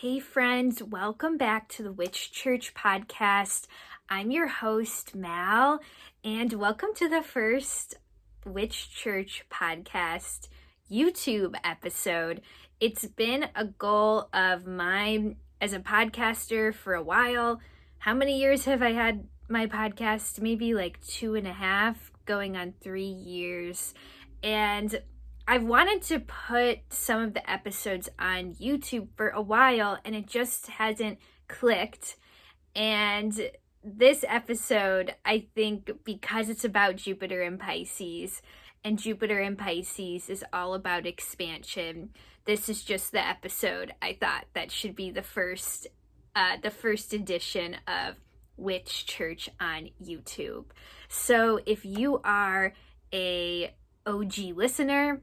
Hey friends, welcome back to the Witch Church podcast. I'm your host, Mal, and welcome to the first Witch Church podcast YouTube episode. It's been a goal of mine as a podcaster for a while. How many years have I had my podcast? Maybe like 2.5, going on 3 years. And I've wanted to put some of the episodes on YouTube for a while, and it just hasn't clicked. And this episode, I think, because it's about Jupiter in Pisces, and Jupiter in Pisces is all about expansion, this is just the episode I thought that should be the first edition of Witch Church on YouTube. So if you are a OG listener,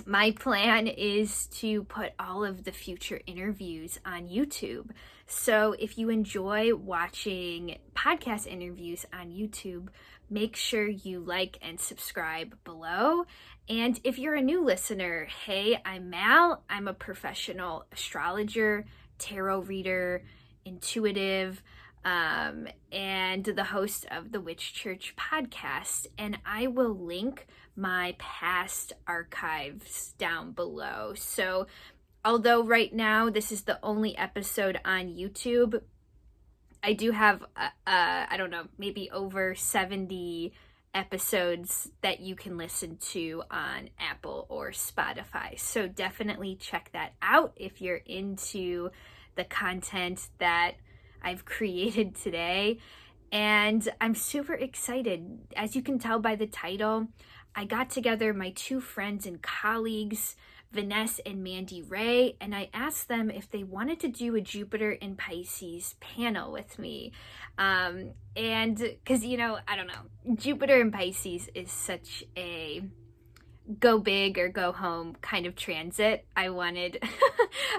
my plan is to put all of the future interviews on YouTube. So if you enjoy watching podcast interviews on YouTube, make sure you like and subscribe below. And if you're a new listener, hey, I'm Mal. I'm a professional astrologer, tarot reader, intuitive, and the host of the Witch Church podcast. And I will link my past archives down below. So although right now this is the only episode on YouTube, I do have, I don't know, maybe over 70 episodes that you can listen to on Apple or Spotify. So definitely check that out if you're into the content that I've created today. And I'm super excited. As you can tell by the title, I got together my two friends and colleagues, Vanessa and Mandy Ray, and I asked them if they wanted to do a Jupiter in Pisces panel with me. And because, I don't know, Jupiter in Pisces is such a go big or go home kind of transit. I wanted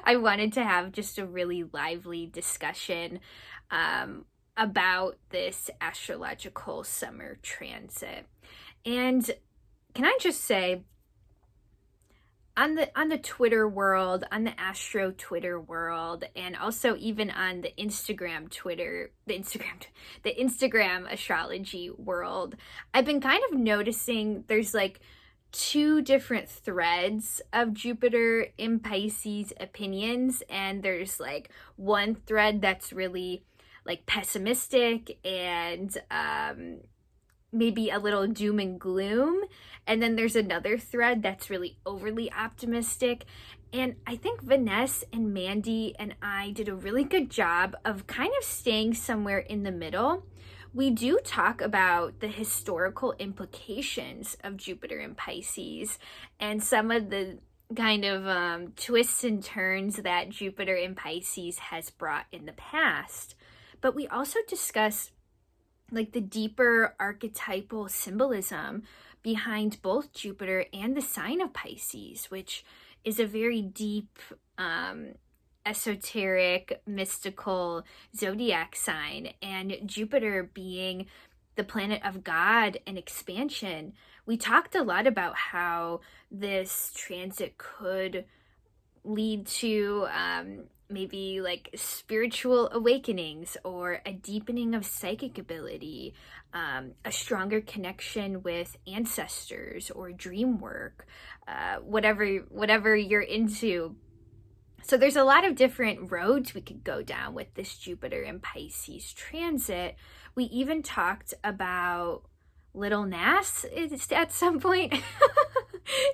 to have just a really lively discussion about this astrological summer transit. And can I just say, on the Twitter world, on the Astro Twitter world, and also even on the Instagram astrology world, I've been kind of noticing there's like two different threads of Jupiter in Pisces opinions, and there's like one thread that's really like pessimistic and maybe a little doom and gloom, and then there's another thread that's really overly optimistic. And I think Vanessa and Mandy and I did a really good job of kind of staying somewhere in the middle. We do talk about the historical implications of Jupiter in Pisces and some of the kind of twists and turns that Jupiter in Pisces has brought in the past. But we also discuss like the deeper archetypal symbolism behind both Jupiter and the sign of Pisces, which is a very deep, esoteric, mystical zodiac sign. And Jupiter being the planet of God and expansion, we talked a lot about how this transit could lead to maybe like spiritual awakenings or a deepening of psychic ability, a stronger connection with ancestors or dream work, whatever you're into. So there's a lot of different roads we could go down with this Jupiter in Pisces transit. We even talked about Little Nas at some point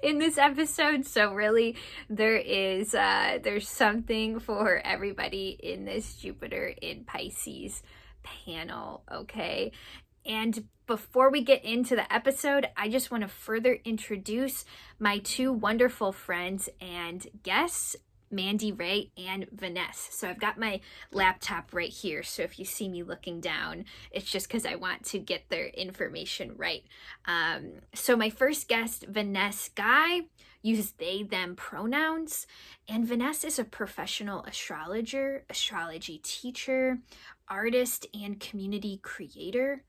in this episode. So really there's something for everybody in this Jupiter in Pisces panel, okay? And before we get into the episode, I just want to further introduce my two wonderful friends and guests, Mandy Ray and Vanessa. So I've got my laptop right here. So if you see me looking down, it's just because I want to get their information right. So my first guest, Vanessa Guy, uses they, them pronouns. And Vanessa is a professional astrologer, astrology teacher, artist, and community creator.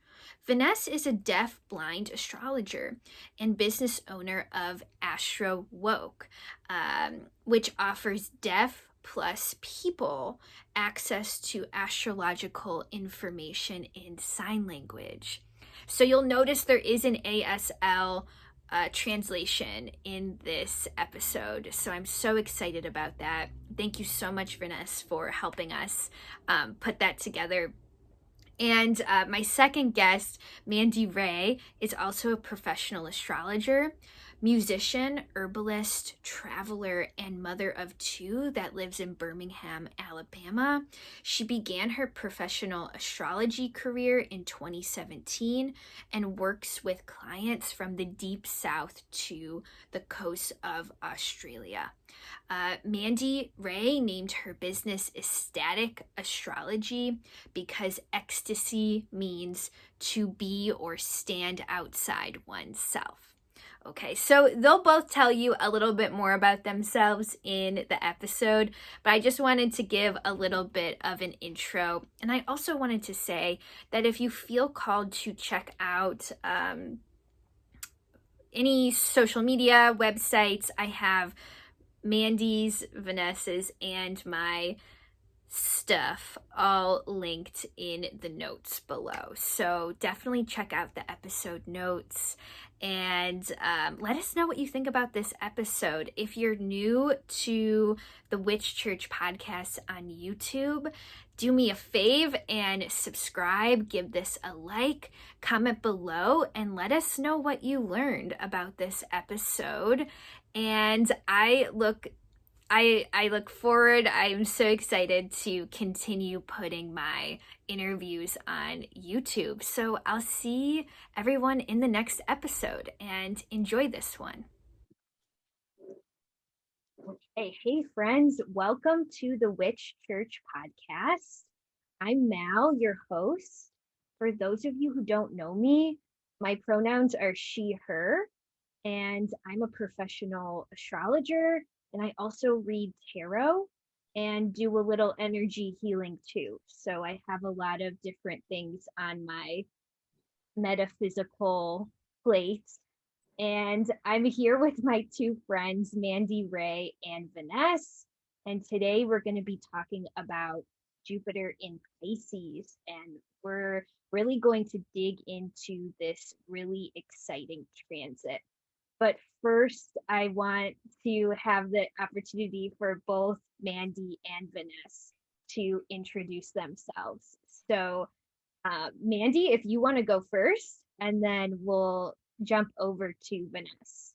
Vanessa is a deaf-blind astrologer and business owner of Astro Woke, which offers deaf, plus people access to astrological information in sign language. So you'll notice there is an ASL translation in this episode. So I'm so excited about that. Thank you so much, Vanessa, for helping us put that together. And my second guest, Mandy Ray, is also a professional astrologer, musician, herbalist, traveler, and mother of two that lives in Birmingham, Alabama. She began her professional astrology career in 2017 and works with clients from the deep south to the coast of Australia. Mandy Ray named her business Ecstatic Astrology because ecstasy means to be or stand outside oneself. Okay, so they'll both tell you a little bit more about themselves in the episode, but I just wanted to give a little bit of an intro. And I also wanted to say that if you feel called to check out any social media websites, I have Mandy's, VENESSE'S, and my stuff all linked in the notes below. So definitely check out the episode notes and let us know what you think about this episode. If you're new to the Witch Church podcast on YouTube, do me a fave and subscribe, give this a like, comment below, and let us know what you learned about this episode. And I look forward. I'm so excited to continue putting my interviews on YouTube. So I'll see everyone in the next episode and enjoy this one. Hey friends, welcome to the Witch Church podcast. I'm Mal, your host. For those of you who don't know me, my pronouns are she, her, and I'm a professional astrologer. And I also read tarot and do a little energy healing too. So I have a lot of different things on my metaphysical plate. And I'm here with my two friends, Mandy Ray and Vanessa. And today we're going to be talking about Jupiter in Pisces. And we're really going to dig into this really exciting transit. But first, I want to have the opportunity for both Mandy and Vanessa to introduce themselves. So, Mandy, if you want to go first, and then we'll jump over to Vanessa.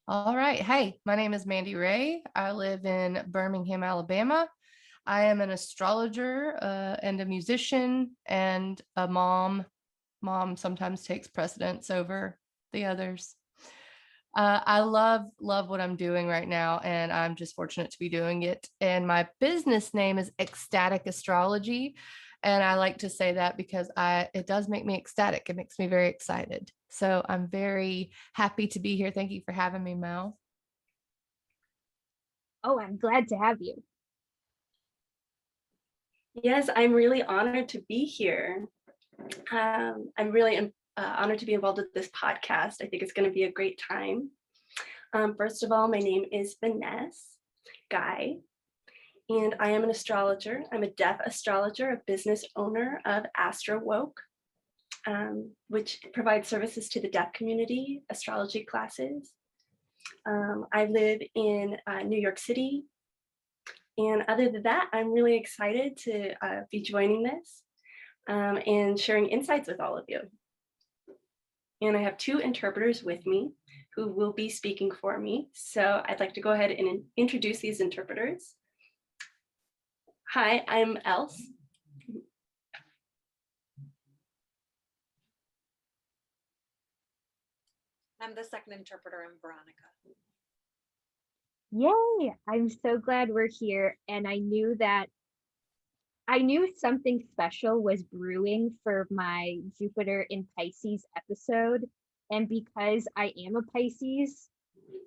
All right. Hey, my name is Mandy Ray. I live in Birmingham, Alabama. I am an astrologer and a musician and a mom. Mom sometimes takes precedence over the others. I love what I'm doing right now, and I'm just fortunate to be doing it. And my business name is Ecstatic Astrology, and I like to say that because it does make me ecstatic. It makes me very excited. So I'm very happy to be here. Thank you for having me, Mel. Oh, I'm glad to have you. Yes, I'm really honored to be here. I'm really honored to be involved with this podcast. I think it's going to be a great time. First of all, my name is Vanessa Guy, and I am an astrologer. I'm a deaf astrologer, a business owner of Astrological, which provides services to the deaf community, astrology classes. I live in New York City. And other than that, I'm really excited to be joining this and sharing insights with all of you. And I have two interpreters with me who will be speaking for me. So I'd like to go ahead and introduce these interpreters. Hi, I'm Els. I'm the second interpreter, I'm Veronica. Yay! I'm so glad we're here. And I knew something special was brewing for my Jupiter in Pisces episode. And because I am a Pisces,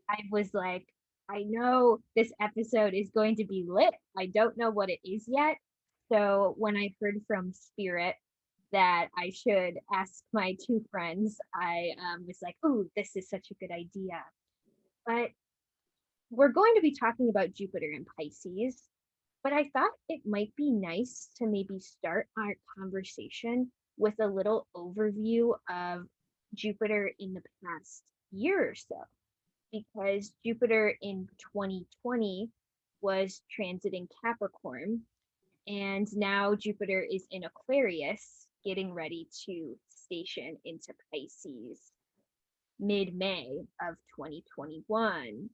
I was like, I know this episode is going to be lit. I don't know what it is yet. So when I heard from Spirit that I should ask my two friends, I was like, oh, this is such a good idea. But we're going to be talking about Jupiter in Pisces. But I thought it might be nice to maybe start our conversation with a little overview of Jupiter in the past year or so, because Jupiter in 2020 was transiting Capricorn, and now Jupiter is in Aquarius, getting ready to station into Pisces mid-May of 2021.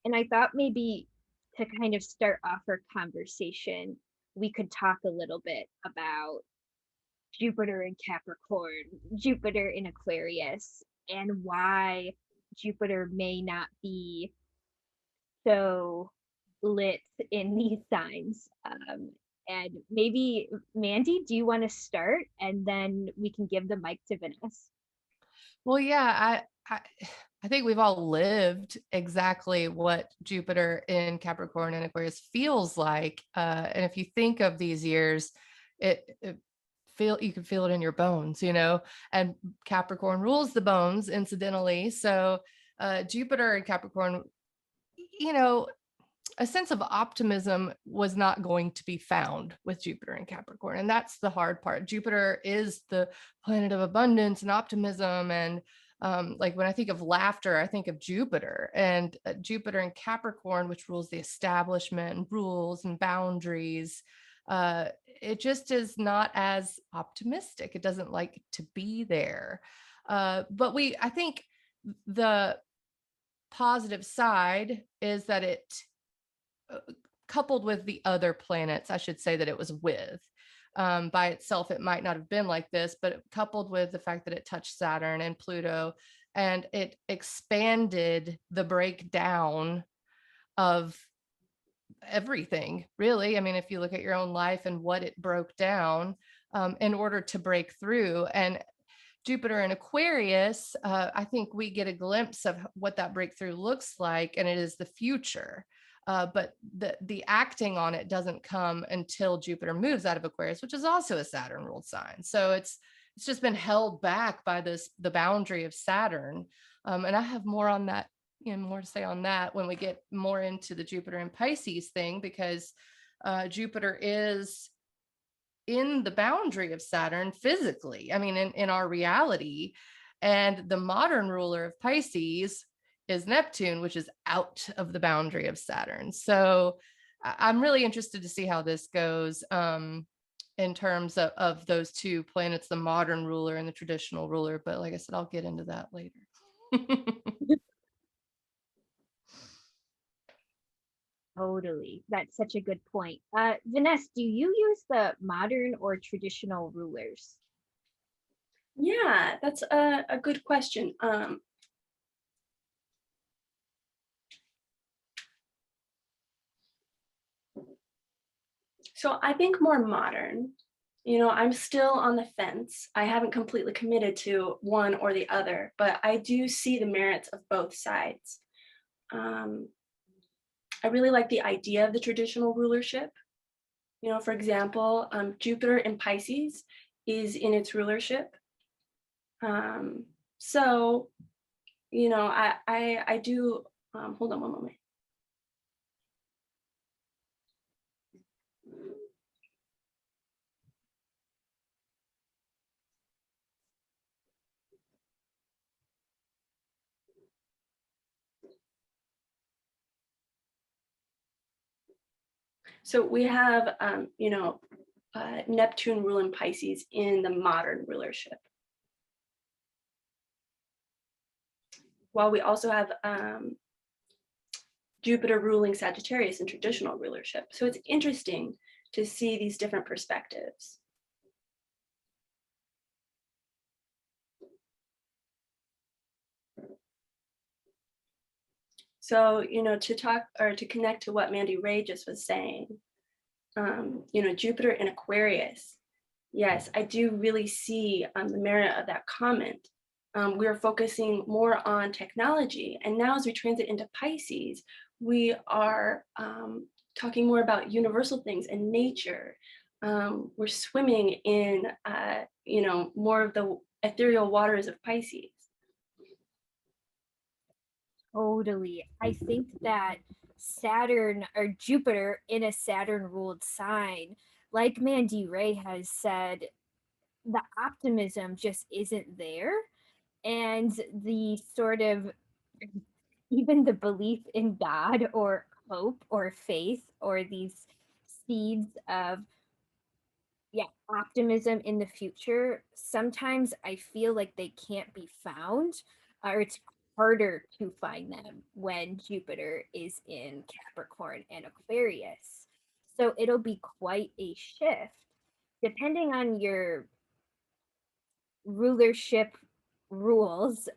And I thought maybe to kind of start off our conversation, we could talk a little bit about Jupiter in Capricorn, Jupiter in Aquarius, and why Jupiter may not be so lit in these signs. And maybe, Mandy, do you want to start? And then we can give the mic to Vanessa. Well, yeah, I think we've all lived exactly what Jupiter in Capricorn and Aquarius feels like. And if you think of these years, you can feel it in your bones, and Capricorn rules the bones, incidentally. So Jupiter in Capricorn, a sense of optimism was not going to be found with Jupiter in Capricorn. And that's the hard part. Jupiter is the planet of abundance and optimism. And like when I think of laughter, I think of Jupiter, and Jupiter in Capricorn, which rules the establishment and rules and boundaries. It just is not as optimistic. It doesn't like to be there. But I think the positive side is that it, coupled with the other planets, I should say, that it was with. By itself, it might not have been like this, but coupled with the fact that it touched Saturn and Pluto, and it expanded the breakdown of everything, really. I mean, if you look at your own life and what it broke down in order to break through. And Jupiter in Aquarius, I think we get a glimpse of what that breakthrough looks like, and it is the future. But the acting on it doesn't come until Jupiter moves out of Aquarius, which is also a Saturn ruled sign. So it's just been held back by the boundary of Saturn. And I have more on that, more to say on that when we get more into the Jupiter and Pisces thing, because Jupiter is in the boundary of Saturn physically. I mean, in our reality, and the modern ruler of Pisces is Neptune, which is out of the boundary of Saturn. So I'm really interested to see how this goes in terms of those two planets, the modern ruler and the traditional ruler. But like I said, I'll get into that later. Totally. That's such a good point. Vanessa, do you use the modern or traditional rulers? Yeah, that's a good question. So I think more modern. I'm still on the fence. I haven't completely committed to one or the other, but I do see the merits of both sides. I really like the idea of the traditional rulership. For example, Jupiter in Pisces is in its rulership. So, I do, hold on one moment. So we have, Neptune ruling Pisces in the modern rulership. While we also have Jupiter ruling Sagittarius in traditional rulership. So it's interesting to see these different perspectives. So, to talk or to connect to what Mandy Ray just was saying, Jupiter in Aquarius. Yes, I do really see the merit of that comment. We're focusing more on technology. And now as we transit into Pisces, we are talking more about universal things and nature. We're swimming in, more of the ethereal waters of Pisces. Totally. I think that Saturn or Jupiter in a Saturn ruled sign. Like Mandy Ray has said, the optimism just isn't there. And the sort of even the belief in God or hope or faith or these seeds of optimism in the future, sometimes I feel like they can't be found, or it's harder to find them when Jupiter is in Capricorn and Aquarius. So it'll be quite a shift depending on your rulership rules,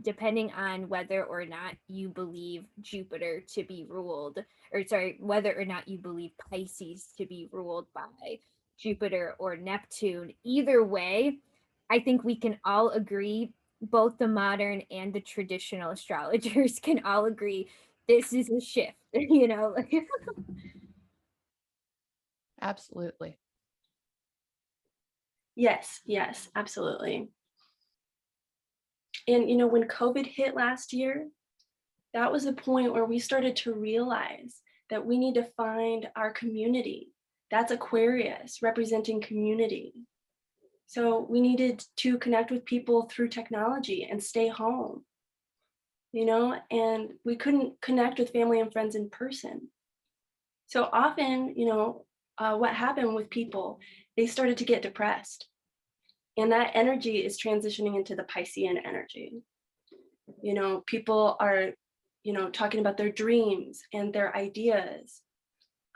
depending on whether or not you believe Jupiter to be ruled, or sorry, whether or not you believe Pisces to be ruled by Jupiter or Neptune. Either way, I think we can all agree, both the modern and the traditional astrologers can all agree this is a shift, you know? Absolutely. Yes, yes, absolutely. And when COVID hit last year, that was a point where we started to realize that we need to find our community. That's Aquarius representing community. So we needed to connect with people through technology and stay home, and we couldn't connect with family and friends in person. So often, what happened with people, they started to get depressed. And that energy is transitioning into the Piscean energy. People are, talking about their dreams and their ideas,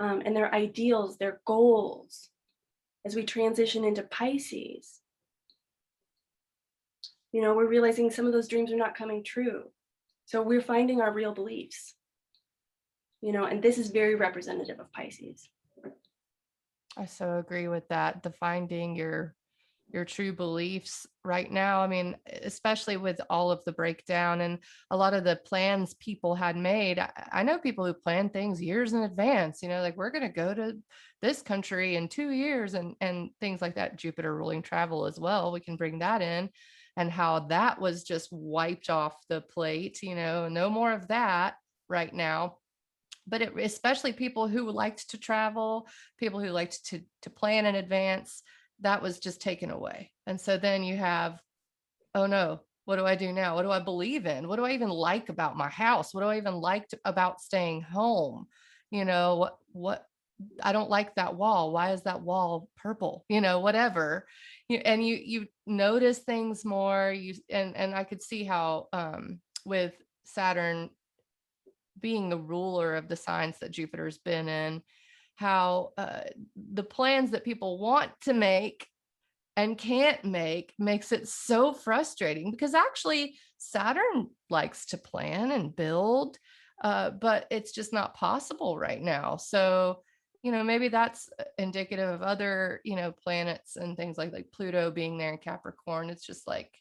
and their ideals, their goals. As we transition into Pisces, we're realizing some of those dreams are not coming true. So we're finding our real beliefs, and this is very representative of Pisces. I so agree with that. The finding your true beliefs right now. I mean, especially with all of the breakdown and a lot of the plans people had made. I know people who plan things years in advance, like we're going to go to this country in 2 years and things like that. Jupiter ruling travel as well. We can bring that in, and how that was just wiped off the plate, no more of that right now. But especially people who liked to travel, people who liked to plan in advance, that was just taken away. And so then you have, oh no, what do I do now? What do I believe in? What do I even like about my house? What do I even like about staying home? What I don't like that wall. Why is that wall purple? Whatever. And you notice things more. And I could see how with Saturn being the ruler of the signs that Jupiter's been in, how the plans that people want to make and can't make makes it so frustrating, because actually Saturn likes to plan and build, but it's just not possible right now. So, maybe that's indicative of other, planets and things like Pluto being there in Capricorn. It's just like,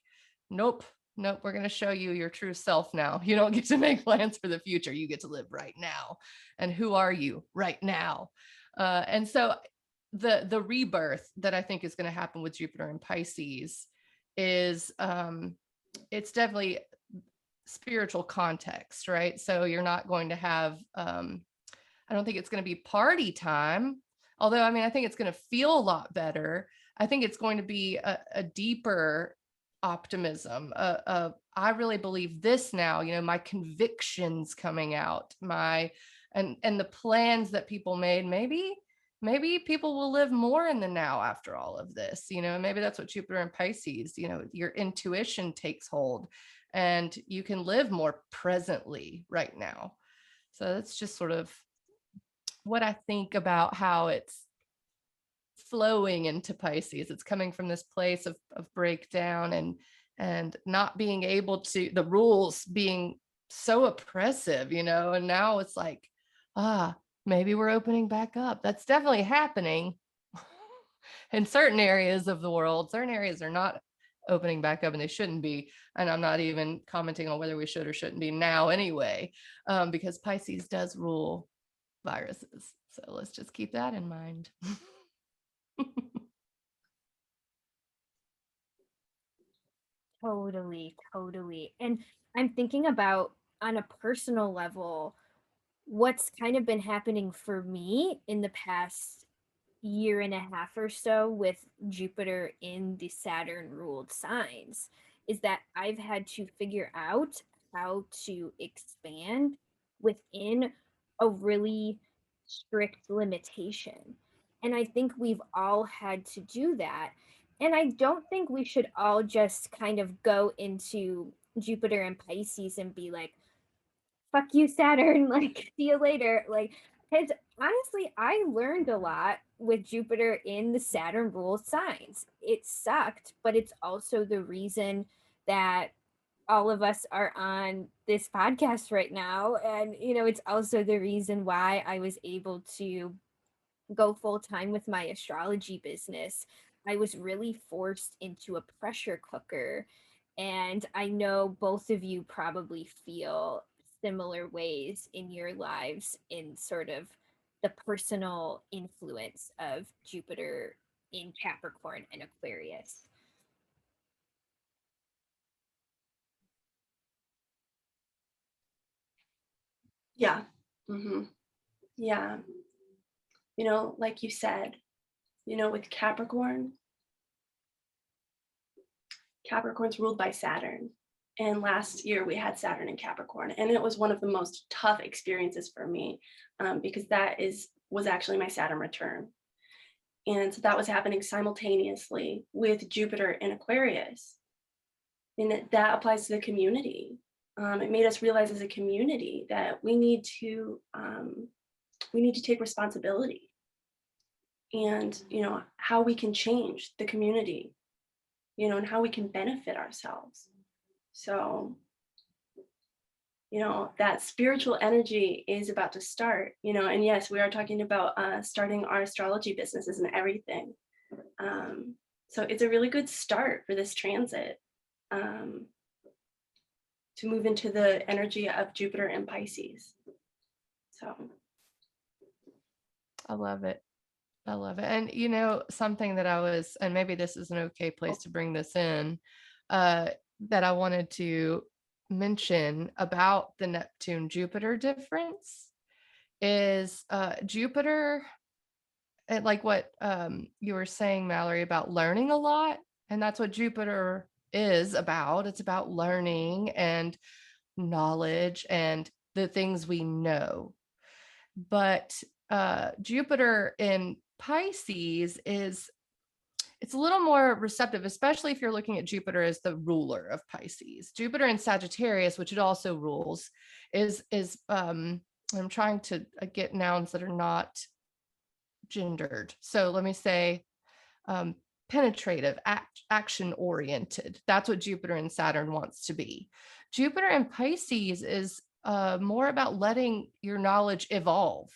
nope, we're going to show you your true self now. You don't get to make plans for the future. You get to live right now. And who are you right now? And so the rebirth that I think is going to happen with Jupiter and Pisces is it's definitely spiritual context, right? So you're not going to have I don't think it's going to be party time, although I think it's going to feel a lot better. I think it's going to be a deeper optimism. I really believe this now, my convictions coming out, and the plans that people made. Maybe people will live more in the now after all of this, maybe that's what Jupiter and Pisces, your intuition takes hold and you can live more presently right now. So that's just sort of what I think about how it's flowing into Pisces. It's coming from this place of breakdown and not being able to, the rules being so oppressive, and now it's like, maybe we're opening back up. That's definitely happening in certain areas of the world. Certain areas are not opening back up and they shouldn't be. And I'm not even commenting on whether we should or shouldn't be now anyway, because Pisces does rule viruses. So let's just keep that in mind. Totally, totally. And I'm thinking about, on a personal level, what's kind of been happening for me in the past year and a half or so with Jupiter in the Saturn ruled signs is that I've had to figure out how to expand within a really strict limitation. And I think we've all had to do that. And I don't think we should all just kind of go into Jupiter and Pisces and be like, fuck you, Saturn, like, see you later. Like, because honestly, I learned a lot with Jupiter in the Saturn ruled signs. It sucked, but it's also the reason that all of us are on this podcast right now. And, it's also the reason why I was able to go full time with my astrology business. I was really forced into a pressure cooker. And I know both of you probably feel similar ways in your lives in sort of the personal influence of Jupiter in Capricorn and Aquarius. Yeah. Yeah. Like you said, with Capricorn's ruled by Saturn. And last year we had Saturn in Capricorn, and it was one of the most tough experiences for me because was actually my Saturn return. And so that was happening simultaneously with Jupiter in Aquarius. And that applies to the community. It made us realize as a community that we need to take responsibility, and how we can change the community, and how we can benefit ourselves. So that spiritual energy is about to start, and yes, we are talking about starting our astrology businesses and everything. So it's a really good start for this transit, to move into the energy of Jupiter and Pisces. So I love it. I love it. And something that and maybe this is an okay place to bring this in, that I wanted to mention about the Neptune Jupiter difference is Jupiter, like what you were saying, Mallory, about learning a lot. And that's what Jupiter is about. It's about learning and knowledge and the things we know. But Jupiter in Pisces it's a little more receptive, especially if you're looking at Jupiter as the ruler of Pisces. Jupiter in Sagittarius, which it also rules, is I'm trying to get nouns that are not gendered. So let me say penetrative, action oriented. That's what Jupiter and Saturn wants to be. Jupiter in Pisces is more about letting your knowledge evolve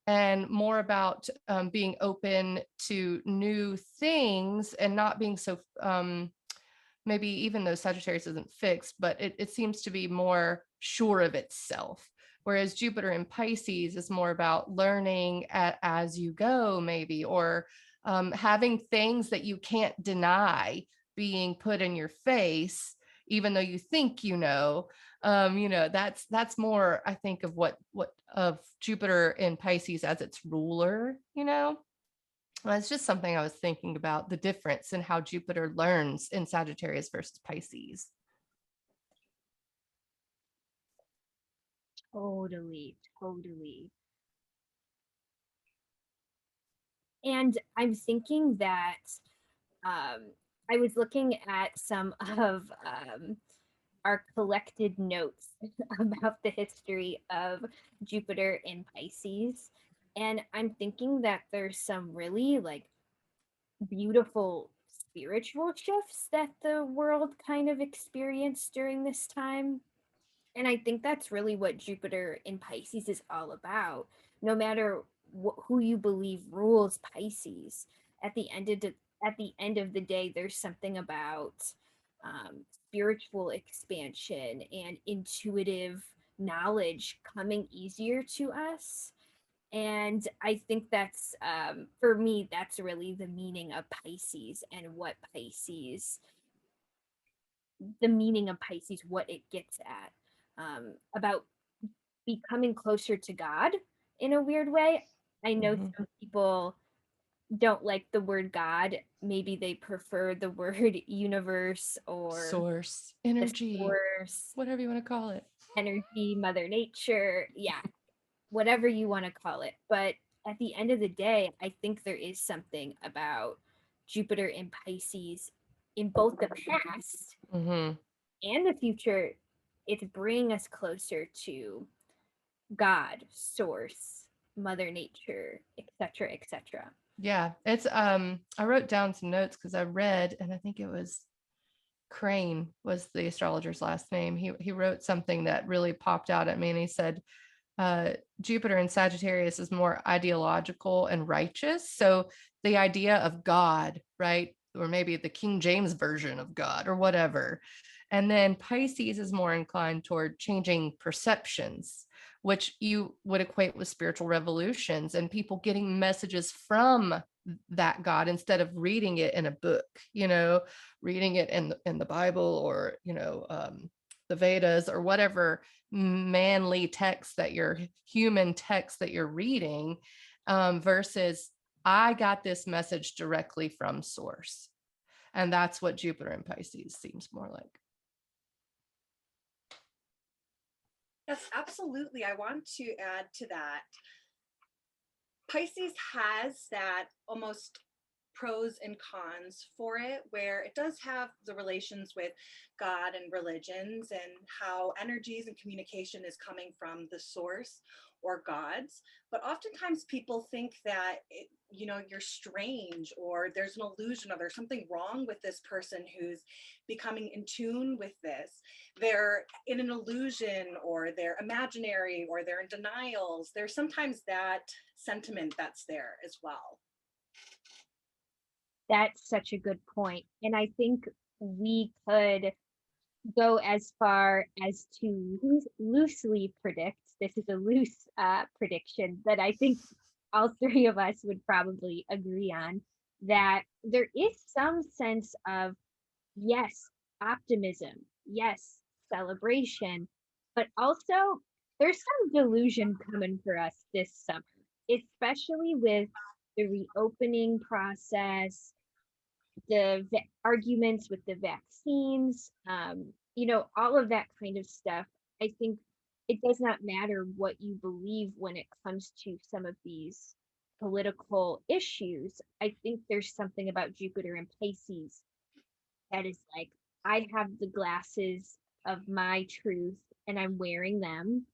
and more about being open to new things and not being so maybe, even though Sagittarius isn't fixed, but it seems to be more sure of itself. Whereas Jupiter in Pisces is more about learning as you go, maybe, or having things that you can't deny being put in your face, even though you think that's more, I think, of what of Jupiter in Pisces as its ruler. It's just something I was thinking about, the difference in how Jupiter learns in Sagittarius versus Pisces. Totally, totally. And I'm thinking that I was looking at some of our collected notes about the history of Jupiter in Pisces. And I'm thinking that there's some really like beautiful spiritual shifts that the world kind of experienced during this time. And I think that's really what Jupiter in Pisces is all about. No matter who you believe rules Pisces, at the end of the day, there's something about spiritual expansion and intuitive knowledge coming easier to us. And I think that's for me, that's really the meaning of Pisces and what Pisces, the meaning of Pisces, what it gets at, about becoming closer to God in a weird way. I know Mhm. some people don't like the word God. Maybe they prefer the word universe or Source, the energy, source, whatever you want to call it. energy, mother nature. Yeah, whatever you want to call it. But at the end of the day, I think there is something about Jupiter in Pisces in both the past Mm-hmm. and the future. It's bringing us closer to God, source, mother nature, etc., etc. Yeah, it's I wrote down some notes because I read, and I think it was Crane was the astrologer's last name. He wrote something that really popped out at me, and he said Jupiter in Sagittarius is more ideological and righteous. So the idea of God, right? Or maybe the King James version of God or whatever. And then Pisces is more inclined toward changing perceptions, which you would equate with spiritual revolutions and people getting messages from that God instead of reading it in a book, reading it in the Bible or, the Vedas or whatever manly text that you're human text that you're reading, versus I got this message directly from source. And that's what Jupiter in Pisces seems more like. Yes, absolutely. I want to add to that. Pisces has that almost pros and cons for it, where it does have the relations with God and religions and how energies and communication is coming from the source or gods. But oftentimes people think that you're strange, or there's an illusion, or there's something wrong with this person who's becoming in tune with this. They're in an illusion, or they're imaginary, or they're in denials. There's sometimes that sentiment that's there as well. That's such a good point. And I think we could go as far as to loosely predict. This is a loose prediction that I think all three of us would probably agree on, that there is some sense of, yes, optimism, yes, celebration, but also there's some delusion coming for us this summer, especially with the reopening process, the arguments with the vaccines, all of that kind of stuff. I think it does not matter what you believe when it comes to some of these political issues. I think there's something about Jupiter and Pisces that is like, I have the glasses of my truth and I'm wearing them.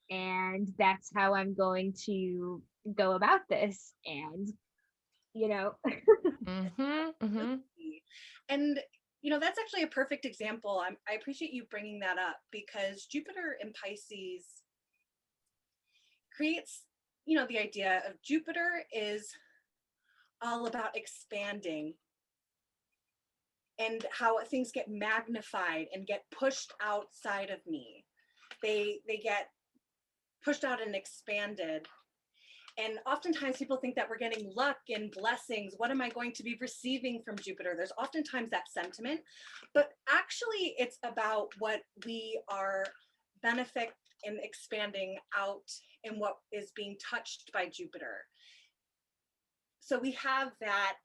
And that's how I'm going to go about this. And, you know, Mm-hmm, mm-hmm. And that's actually a perfect example. I appreciate you bringing that up, because Jupiter in Pisces creates, the idea of Jupiter is all about expanding and how things get magnified and get pushed outside of me. They get pushed out and expanded. And oftentimes people think that we're getting luck and blessings. What am I going to be receiving from Jupiter? There's oftentimes that sentiment, but actually it's about what we are benefit in expanding out and what is being touched by Jupiter. So we have that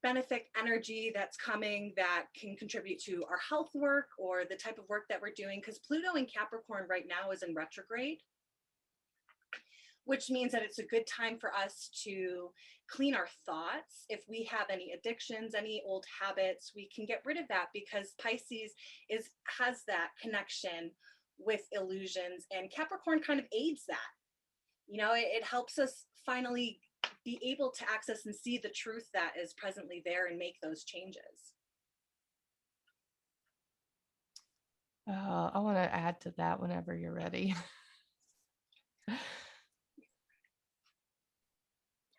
benefic energy that's coming that can contribute to our health work or the type of work that we're doing, because Pluto in Capricorn right now is in retrograde, which means that it's a good time for us to clean our thoughts. If we have any addictions, any old habits, we can get rid of that, because Pisces has that connection with illusions, and Capricorn kind of aids that. It helps us finally be able to access and see the truth that is presently there and make those changes. I want to add to that whenever you're ready.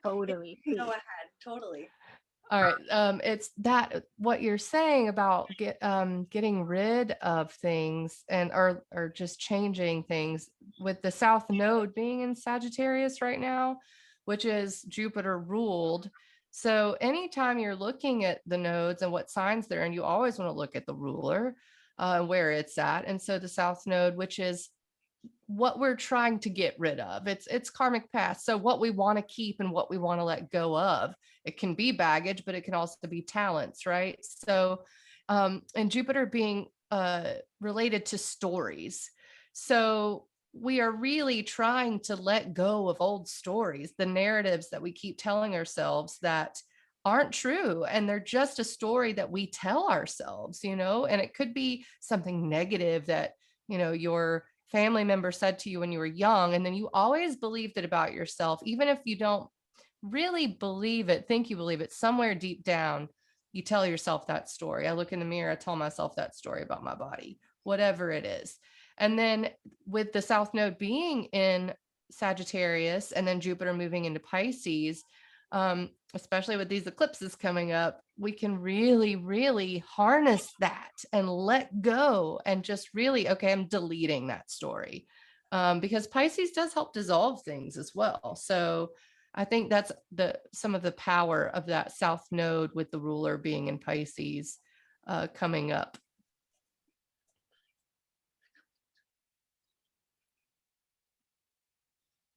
totally. Go ahead. Totally. All right. It's that what you're saying about getting rid of things and or just changing things with the South Node being in Sagittarius right now, which is Jupiter ruled. So anytime you're looking at the nodes and what signs they're in, you always want to look at the ruler, where it's at. And so the South Node, which is what we're trying to get rid of. It's karmic past. So what we want to keep and what we want to let go of. It can be baggage, but it can also be talents, right? So and Jupiter being related to stories. So we are really trying to let go of old stories, the narratives that we keep telling ourselves that aren't true, and they're just a story that we tell ourselves, and it could be something negative that your family member said to you when you were young, and then you always believed it about yourself, even if you don't really believe it, think you believe it, somewhere deep down you tell yourself that story. I look in the mirror, I tell myself that story about my body, whatever it is. And then with the South Node being in Sagittarius and then Jupiter moving into Pisces, especially with these eclipses coming up, we can really, really harness that and let go and just really, okay, I'm deleting that story, because Pisces does help dissolve things as well. So I think that's some of the power of that South Node with the ruler being in Pisces coming up.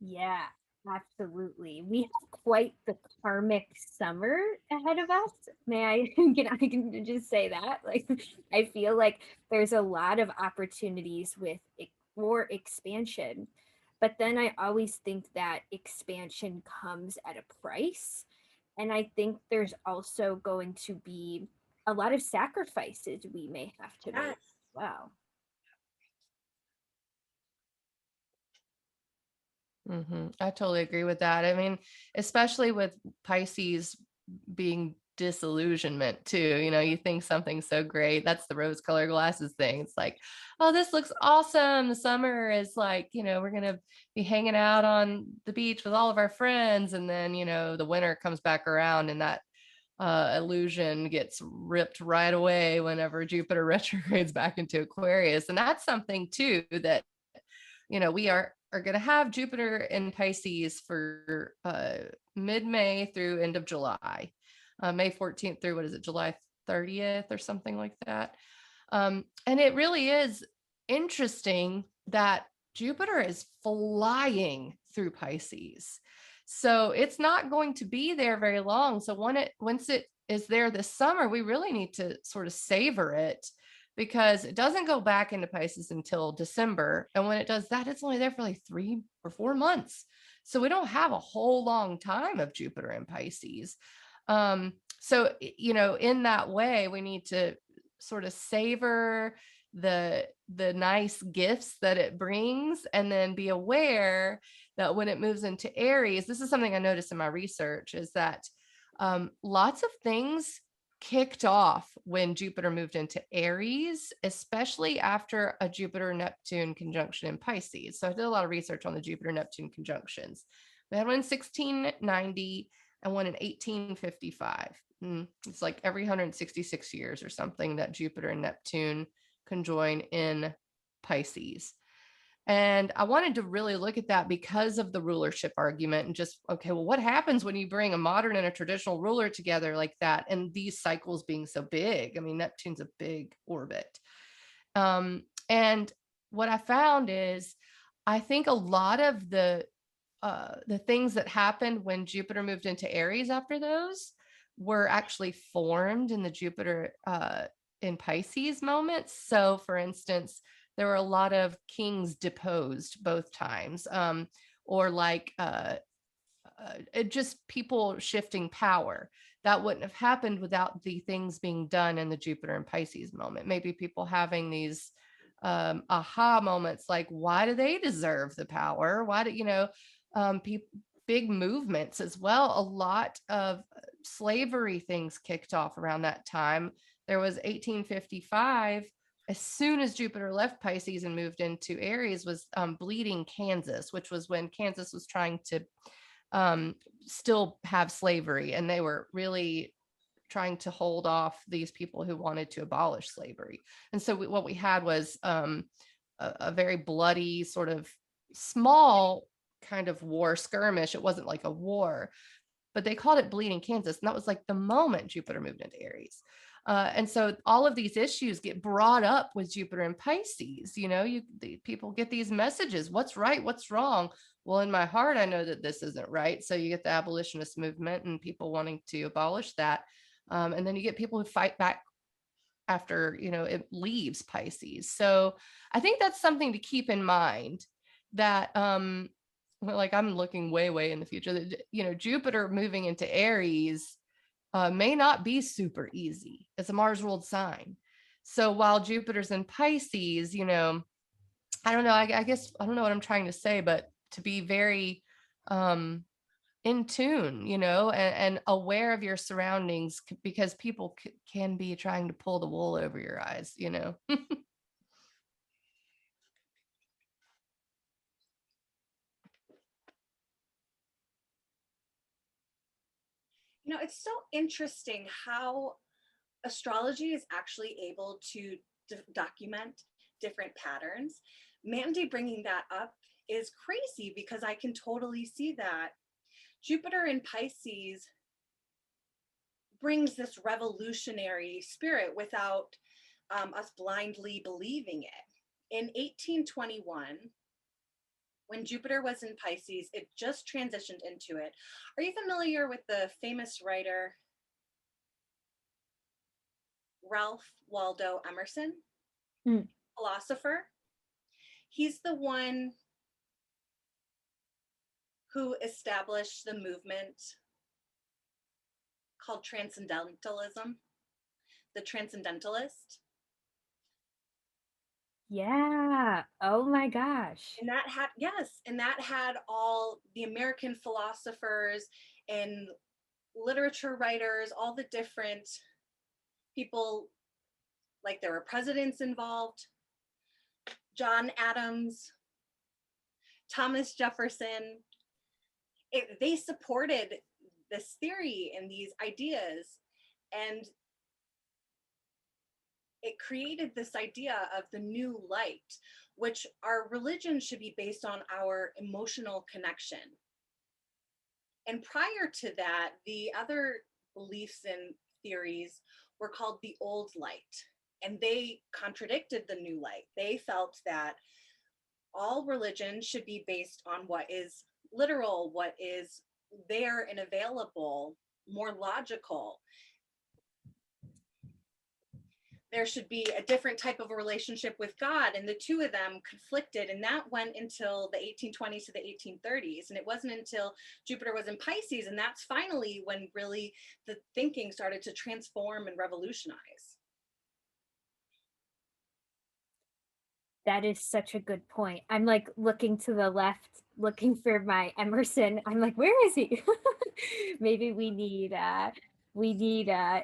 Yeah, absolutely. We have quite the karmic summer ahead of us. I can just say that. Like, I feel like there's a lot of opportunities with for expansion. But then I always think that expansion comes at a price. And I think there's also going to be a lot of sacrifices we may have to make Yes. as well. I totally agree with that. I mean, especially with Pisces being disillusionment too. You think something's so great. That's the rose colored glasses thing. It's like, oh, this looks awesome. The summer is like, we're going to be hanging out on the beach with all of our friends. And then, the winter comes back around and that illusion gets ripped right away whenever Jupiter retrogrades back into Aquarius. And that's something too that we are going to have Jupiter in Pisces for mid-May through end of July, May 14th through, what is it, July 30th or something like that. And it really is interesting that Jupiter is flying through Pisces. So it's not going to be there very long. So once it is there this summer, we really need to sort of savor it, because it doesn't go back into Pisces until December. And when it does that, it's only there for like 3 or 4 months. So we don't have a whole long time of Jupiter in Pisces. So, in that way, we need to sort of savor the nice gifts that it brings, and then be aware that when it moves into Aries, this is something I noticed in my research, is that lots of things kicked off when Jupiter moved into Aries, especially after a Jupiter-Neptune conjunction in Pisces. So I did a lot of research on the Jupiter-Neptune conjunctions. We had one in 1690 and one in 1855. It's like every 166 years or something that Jupiter and Neptune conjoin in Pisces. And I wanted to really look at that because of the rulership argument, and just, okay, well, what happens when you bring a modern and a traditional ruler together like that, and these cycles being so big? I mean, Neptune's a big orbit. And what I found is, I think a lot of the things that happened when Jupiter moved into Aries after those were actually formed in the Jupiter in Pisces moments. So for instance, there were a lot of kings deposed both times, or like just people shifting power. That wouldn't have happened without the things being done in the Jupiter and Pisces moment. Maybe people having these aha moments, like, why do they deserve the power? Why do big movements as well? A lot of slavery things kicked off around that time. There was 1855. As soon as Jupiter left Pisces and moved into Aries, was bleeding Kansas, which was when Kansas was trying to still have slavery, and they were really trying to hold off these people who wanted to abolish slavery. And so what we had was a very bloody, sort of small kind of war skirmish. It wasn't like a war, but they called it bleeding Kansas. And that was like the moment Jupiter moved into Aries. And so all of these issues get brought up with Jupiter and Pisces. People get these messages, what's right, what's wrong. Well, in my heart, I know that this isn't right. So you get the abolitionist movement and people wanting to abolish that. And then you get people who fight back after, it leaves Pisces. So I think that's something to keep in mind, that, like, I'm looking way in the future, that, Jupiter moving into Aries may not be super easy. It's a Mars ruled sign. So while Jupiter's in Pisces, I don't know, I guess, I don't know what I'm trying to say, but to be very in tune, and aware of your surroundings, because people can be trying to pull the wool over your eyes. It's so interesting how astrology is actually able to document different patterns. Mandy bringing that up is crazy, because I can totally see that. Jupiter in Pisces brings this revolutionary spirit without us blindly believing it. In 1821, when Jupiter was in Pisces, it just transitioned into it. Are you familiar with the famous writer Ralph Waldo Emerson? Philosopher? He's the one who established the movement called Transcendentalism, the Transcendentalist. Yeah. Oh my gosh. And that had all the American philosophers and literature writers, all the different people, like there were presidents involved, John Adams, Thomas Jefferson. They supported this theory and these ideas, and it created this idea of the new light, which our religion should be based on our emotional connection. And prior to that, the other beliefs and theories were called the old light, and they contradicted the new light. They felt that all religion should be based on what is literal, what is there and available, more logical. There should be a different type of a relationship with God, and the two of them conflicted, and that went until the 1820s to the 1830s. And it wasn't until Jupiter was in Pisces, and that's finally when really the thinking started to transform and revolutionize. That is such a good point. I'm like looking to the left, looking for my Emerson. I'm like, where is he? Maybe we need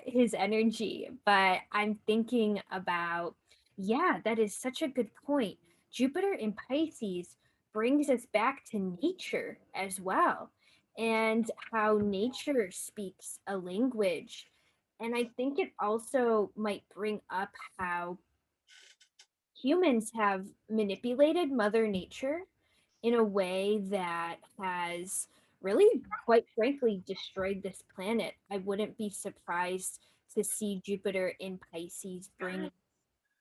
his energy. But I'm thinking about, yeah, that is such a good point. Jupiter in Pisces brings us back to nature as well, and how nature speaks a language. And I think it also might bring up how humans have manipulated Mother Nature in a way that has really, quite frankly, destroyed this planet. I wouldn't be surprised to see Jupiter in Pisces bring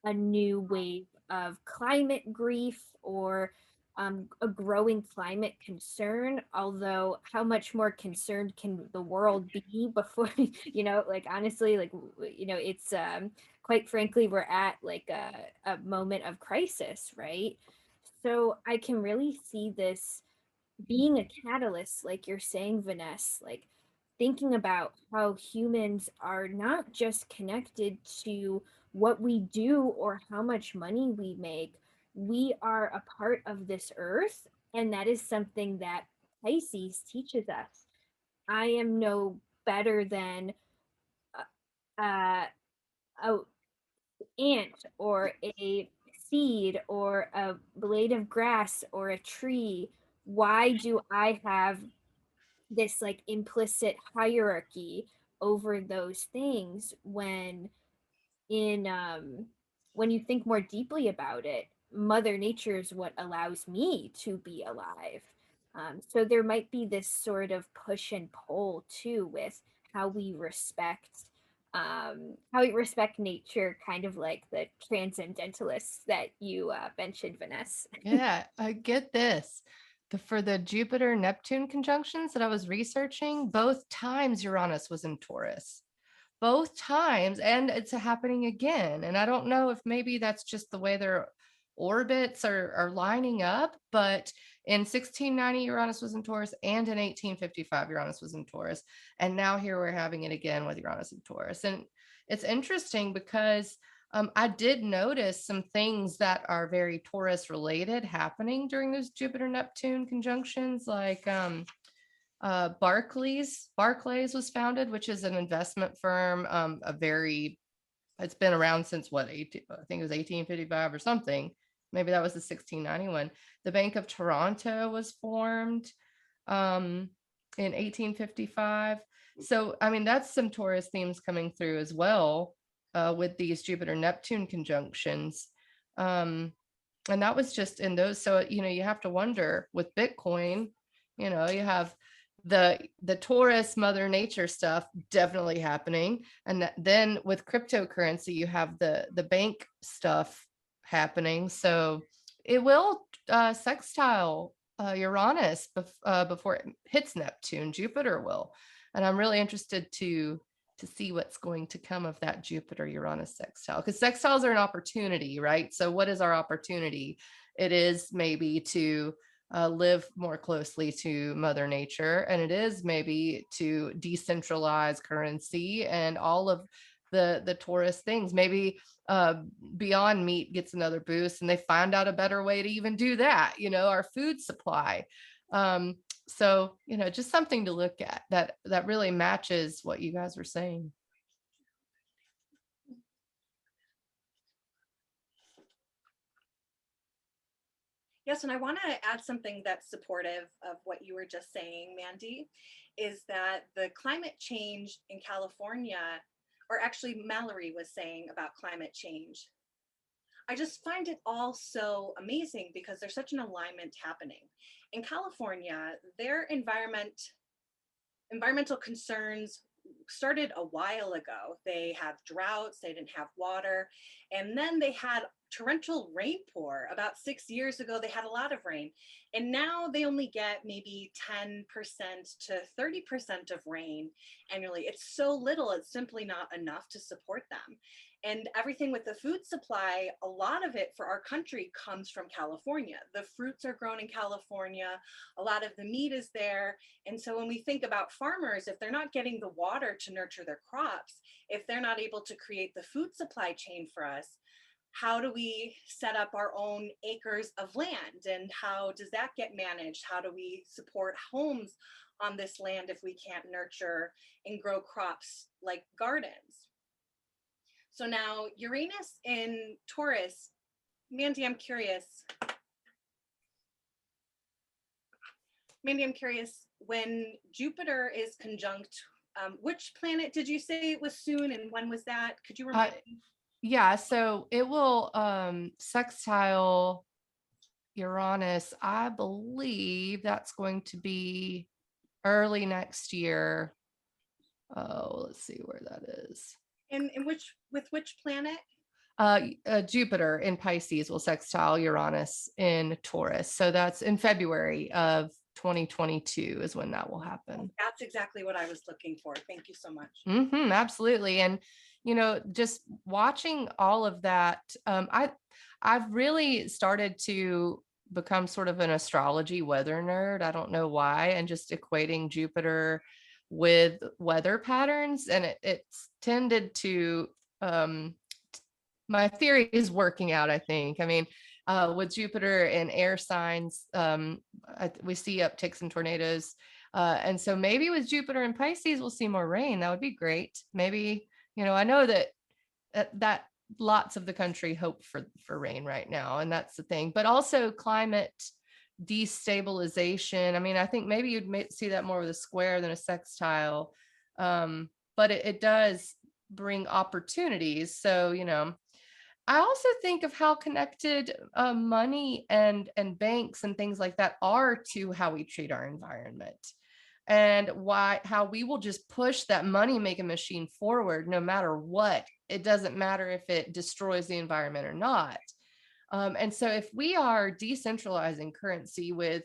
a new wave of climate grief, or a growing climate concern. Although, how much more concerned can the world be before, like, honestly, like, it's quite frankly, we're at like a moment of crisis, right? So I can really see this being a catalyst, like you're saying, Vanessa, like thinking about how humans are not just connected to what we do or how much money we make. We are a part of this earth, and that is something that Pisces teaches us. I am no better than a ant or a seed or a blade of grass or a tree. Why do I have this like implicit hierarchy over those things, in when you think more deeply about it, Mother Nature is what allows me to be alive. So there might be this sort of push and pull too with how we respect how we respect nature, kind of like the transcendentalists that you mentioned, Vanessa. Yeah, I get this. For the Jupiter Neptune conjunctions that I was researching, both times Uranus was in Taurus. Both times, and it's happening again. And I don't know if maybe that's just the way their orbits are lining up, but in 1690 Uranus was in Taurus, and in 1855 Uranus was in Taurus, and now here we're having it again with Uranus in Taurus. And it's interesting because I did notice some things that are very Taurus related happening during those Jupiter Neptune conjunctions, like Barclays was founded, which is an investment firm. It's been around since what, I think it was 1855 or something. Maybe that was the 1691. The Bank of Toronto was formed in 1855. So, I mean, that's some Taurus themes coming through as well with these Jupiter Neptune conjunctions. And that was just in those. So, you have to wonder with Bitcoin, you have the Taurus Mother Nature stuff definitely happening, and then with cryptocurrency you have the bank stuff happening. So it will sextile Uranus before it hits Neptune. Jupiter will, and I'm really interested to see what's going to come of that Jupiter Uranus sextile, because sextiles are an opportunity, right? So what is our opportunity? It is maybe to live more closely to Mother Nature, and it is maybe to decentralize currency and all of the Taurus things. Maybe Beyond Meat gets another boost, and they find out a better way to even do that. Our food supply. So just something to look at that really matches what you guys were saying. Yes, and I want to add something that's supportive of what you were just saying, Mandy, is that the climate change in California, or actually Mallory was saying about climate change, I just find it all so amazing because there's such an alignment happening. In California, their environmental concerns started a while ago. They have droughts, they didn't have water, and then they had torrential rainpour. About 6 years ago, they had a lot of rain, and now they only get maybe 10% to 30% of rain annually. It's so little, it's simply not enough to support them. And everything with the food supply, a lot of it for our country comes from California. The fruits are grown in California, a lot of the meat is there. And so when we think about farmers, if they're not getting the water to nurture their crops, if they're not able to create the food supply chain for us, how do we set up our own acres of land? And how does that get managed? How do we support homes on this land if we can't nurture and grow crops like gardens? So now Uranus in Taurus, Mandy, I'm curious, when Jupiter is conjunct, which planet did you say it was soon, and when was that? Could you remind me? Yeah, so it will sextile Uranus. I believe that's going to be early next year. Oh, let's see where that is. And with which planet? Jupiter in Pisces will sextile Uranus in Taurus. So that's in February of 2022 is when that will happen. That's exactly what I was looking for. Thank you so much. Absolutely. And, just watching all of that, I've really started to become sort of an astrology weather nerd. I don't know why, and just equating Jupiter with weather patterns. And it's tended to, my theory is working out, I think. I mean, with Jupiter in air signs, we see upticks in tornadoes. And so maybe with Jupiter in Pisces, we'll see more rain. That would be great. Maybe, I know that lots of the country hope for rain right now, and that's the thing. But also climate destabilization. I mean, I think maybe you'd see that more with a square than a sextile. But it does bring opportunities. So, I also think of how connected money and banks and things like that are to how we treat our environment. and how we will just push that money making machine forward no matter what. It doesn't matter if it destroys the environment or not. And so if we are decentralizing currency with,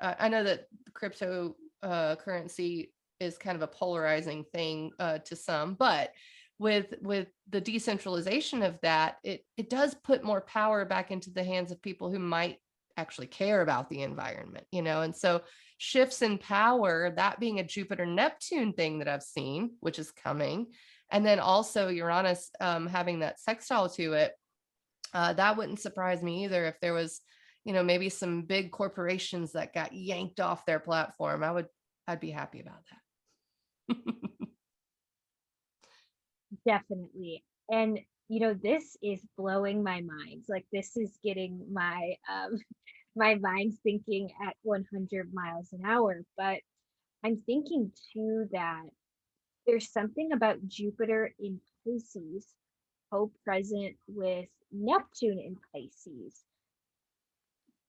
I know that crypto currency is kind of a polarizing thing to some, but with the decentralization of that, it does put more power back into the hands of people who might actually care about the environment, and so shifts in power, that being a Jupiter Neptune thing that I've seen, which is coming, and then also Uranus having that sextile to it, that wouldn't surprise me either if there was, maybe some big corporations that got yanked off their platform. I'd be happy about that. Definitely. And this is blowing my mind. Like, this is getting my my mind thinking at 100 miles an hour. But I'm thinking too that there's something about Jupiter in Pisces, co-present with Neptune in Pisces,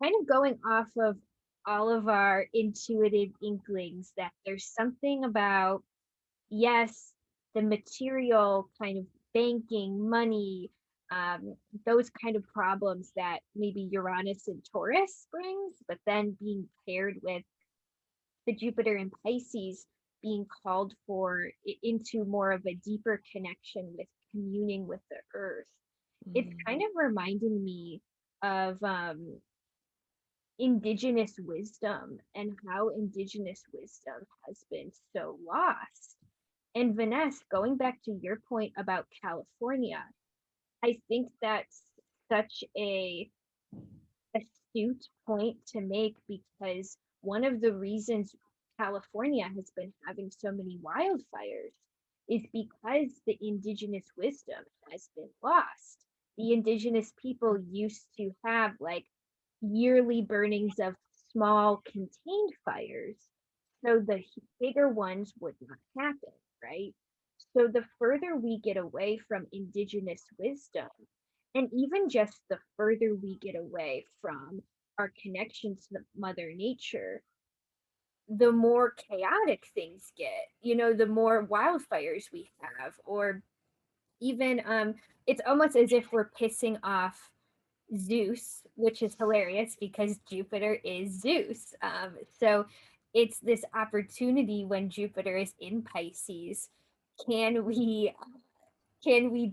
kind of going off of all of our intuitive inklings that there's something about, yes, the material kind of banking, money, those kind of problems that maybe Uranus and Taurus brings, but then being paired with the Jupiter in Pisces being called for into more of a deeper connection with communing with the earth. It's kind of reminding me of indigenous wisdom and how indigenous wisdom has been so lost. And Vanessa, going back to your point about California, I think that's such a astute point to make, because one of the reasons California has been having so many wildfires is because the indigenous wisdom has been lost. The indigenous people used to have like yearly burnings of small contained fires, so the bigger ones would not happen, right? So the further we get away from indigenous wisdom, and even just the further we get away from our connection to Mother Nature, the more chaotic things get, the more wildfires we have, or even it's almost as if we're pissing off Zeus, which is hilarious because Jupiter is Zeus. So it's this opportunity when Jupiter is in Pisces. Can we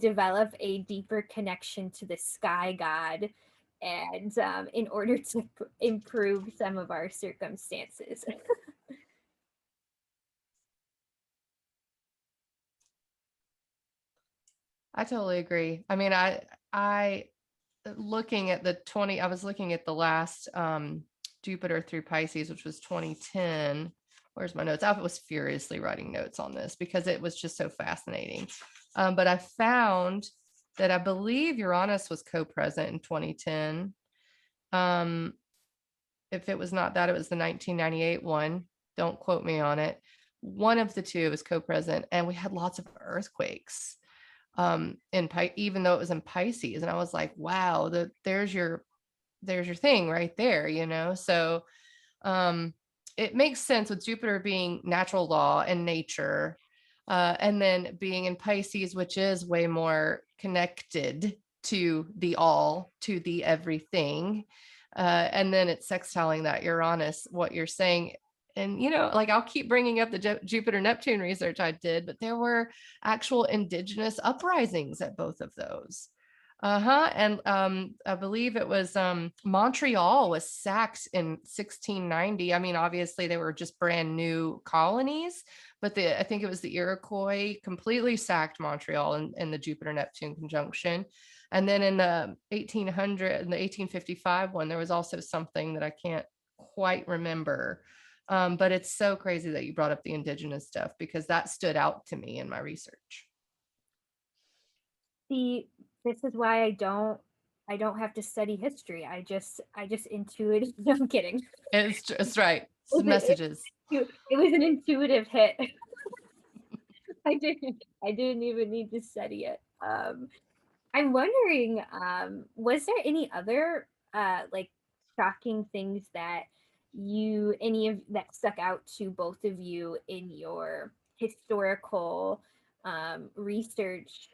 develop a deeper connection to the sky god, and in order to improve some of our circumstances? I totally agree. I mean, I looking at I was looking at the last Jupiter through Pisces, which was 2010. Where's my notes? I was furiously writing notes on this because it was just so fascinating. But I found that I believe Uranus was co-present in 2010. If it was not that, it was the 1998 one. Don't quote me on it. One of the two was co-present, and we had lots of earthquakes even though it was in Pisces. And I was like, wow, there's your thing right there, so it makes sense with Jupiter being natural law and nature, and then being in Pisces, which is way more connected to the all, to the everything, and then it's sextiling that Uranus, what you're saying. And, like, I'll keep bringing up the Jupiter Neptune research I did, but there were actual indigenous uprisings at both of those. And I believe it was Montreal was sacked in 1690. I mean, obviously they were just brand new colonies, but I think it was the Iroquois completely sacked Montreal in the Jupiter Neptune conjunction. And then in the 1855 one, there was also something that I can't quite remember. But it's so crazy that you brought up the indigenous stuff, because that stood out to me in my research. See, this is why I don't have to study history. I just intuitive. No, I'm kidding. It's right. It's messages. It was an intuitive hit. I didn't even need to study it. I'm wondering, was there any other like shocking things that any of that stuck out to both of you in your historical research.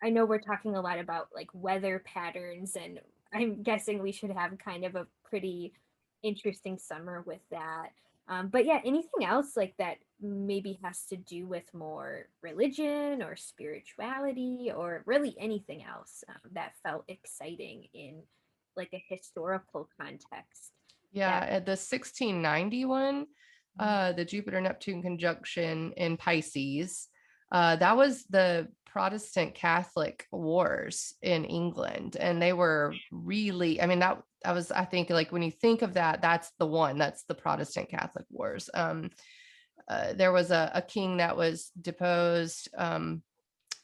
I know we're talking a lot about like weather patterns, and I'm guessing we should have kind of a pretty interesting summer with that. But yeah, anything else like that maybe has to do with more religion or spirituality, or really anything else that felt exciting in like a historical context? Yeah, That at the 1691, the Jupiter-Neptune conjunction in Pisces, that was the Protestant Catholic Wars in England. And they were really, I mean, that was, I think, like when you think of that, that's the Protestant Catholic Wars. There was a king that was deposed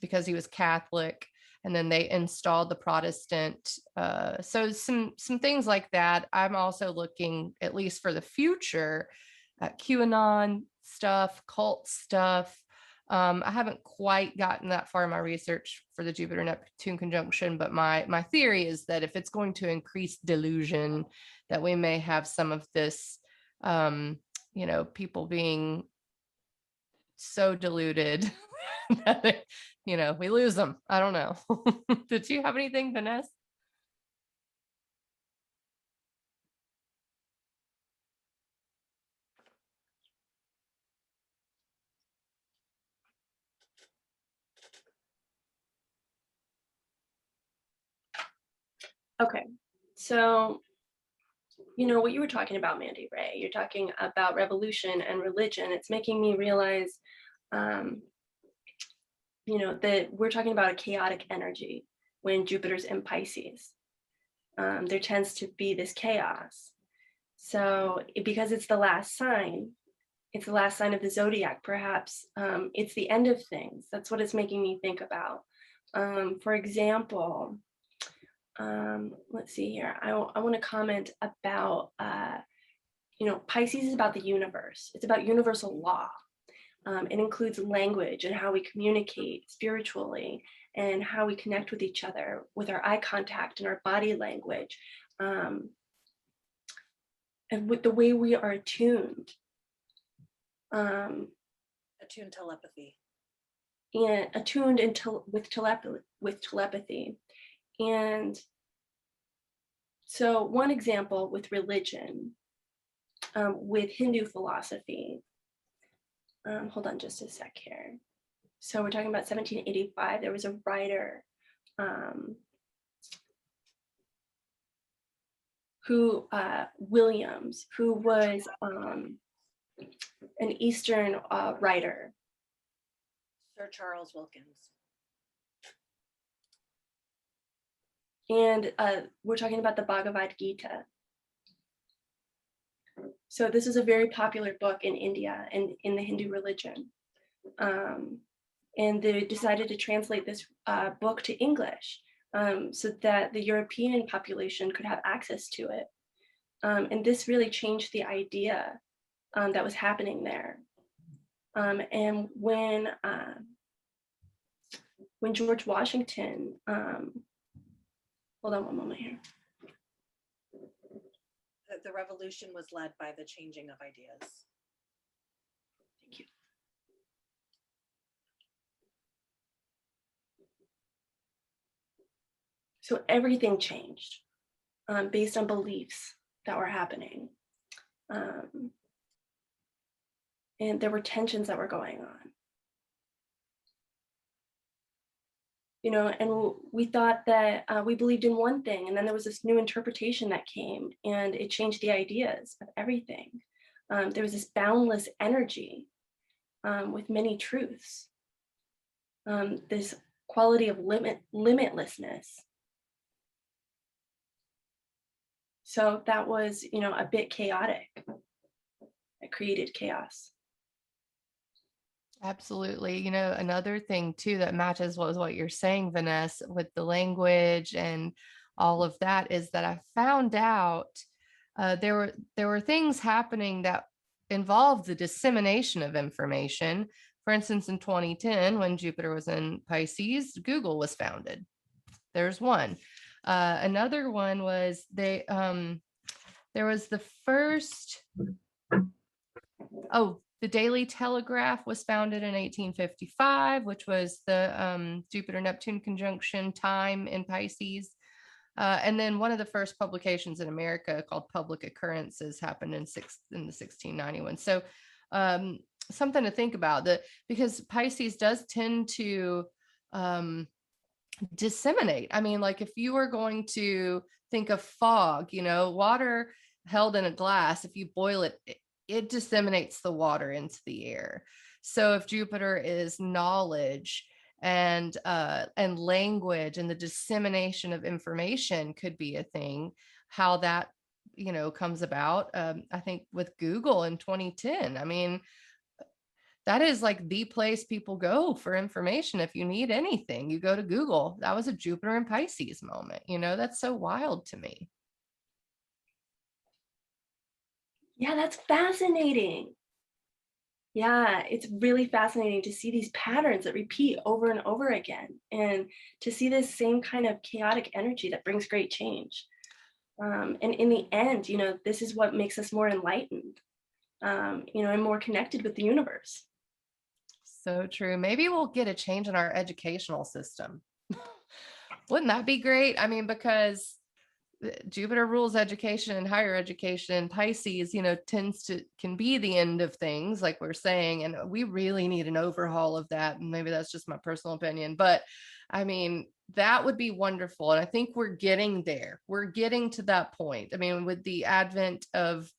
because he was Catholic, and then they installed the Protestant. So some things like that. I'm also looking, at least for the future, at QAnon stuff, cult stuff. I haven't quite gotten that far in my research for the Jupiter Neptune conjunction, but my theory is that if it's going to increase delusion, that we may have some of this, people being so deluded that we lose them. I don't know. Did you have anything, Vanessa? Okay, so what you were talking about, Mandy Ray, you're talking about revolution and religion. It's making me realize, that we're talking about a chaotic energy when Jupiter's in Pisces. There tends to be this chaos. So because it's the last sign of the zodiac, perhaps it's the end of things. That's what it's making me think about. For example, let's see here. I want to comment about, Pisces is about the universe. It's about universal law. It includes language and how we communicate spiritually and how we connect with each other with our eye contact and our body language, and with the way we are attuned. Attuned telepathy. And attuned with telepathy. And so one example with religion, with Hindu philosophy, hold on just a sec here. So we're talking about 1785. There was a writer Williams, who was an Eastern writer. Sir Charles Wilkins. And we're talking about the Bhagavad Gita. So this is a very popular book in India and in the Hindu religion. And they decided to translate this book to English so that the European population could have access to it. And this really changed the idea that was happening there. And when George Washington, hold on one moment here. The revolution was led by the changing of ideas. Thank you. So everything changed based on beliefs that were happening. And there were tensions that were going on. And we thought that we believed in one thing, and then there was this new interpretation that came, and it changed the ideas of everything. There was this boundless energy with many truths, this quality of limitlessness. So that was, a bit chaotic. It created chaos. Absolutely. Another thing too that matches what you're saying, Vanessa, with the language and all of that, is that I found out there were things happening that involved the dissemination of information. For instance, in 2010, when Jupiter was in Pisces, Google was founded. There's one. Another one was There was the first, the Daily Telegraph was founded in 1855, which was the Jupiter-Neptune conjunction time in Pisces. And then one of the first publications in America called Public Occurrences happened in the 1691. So something to think about, because Pisces does tend to disseminate. I mean, like if you were going to think of fog, water held in a glass, if you boil it, it disseminates the water into the air. So if Jupiter is knowledge and language, and the dissemination of information could be a thing, how that comes about. I think with Google in 2010, I mean, that is like the place people go for information. If you need anything, you go to Google. That was a Jupiter and Pisces moment. That's so wild to me. Yeah, that's fascinating. Yeah, it's really fascinating to see these patterns that repeat over and over again, and to see this same kind of chaotic energy that brings great change. And in the end, this is what makes us more enlightened, and more connected with the universe. So true. Maybe we'll get a change in our educational system. Wouldn't that be great? I mean, because Jupiter rules education and higher education. Pisces, can be the end of things, like we're saying, and we really need an overhaul of that. And maybe that's just my personal opinion, but I mean, that would be wonderful. And I think we're getting there. We're getting to that point. I mean, with the advent of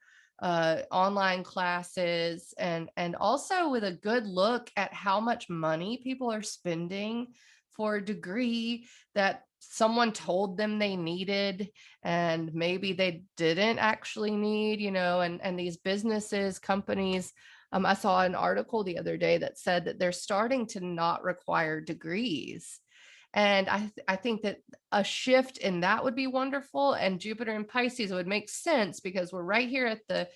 online classes, and also with a good look at how much money people are spending for a degree that someone told them they needed, and maybe they didn't actually need, and these businesses, companies. I saw an article the other day that said that they're starting to not require degrees. And I think that a shift in that would be wonderful. And Jupiter and Pisces would make sense, because we're right here at the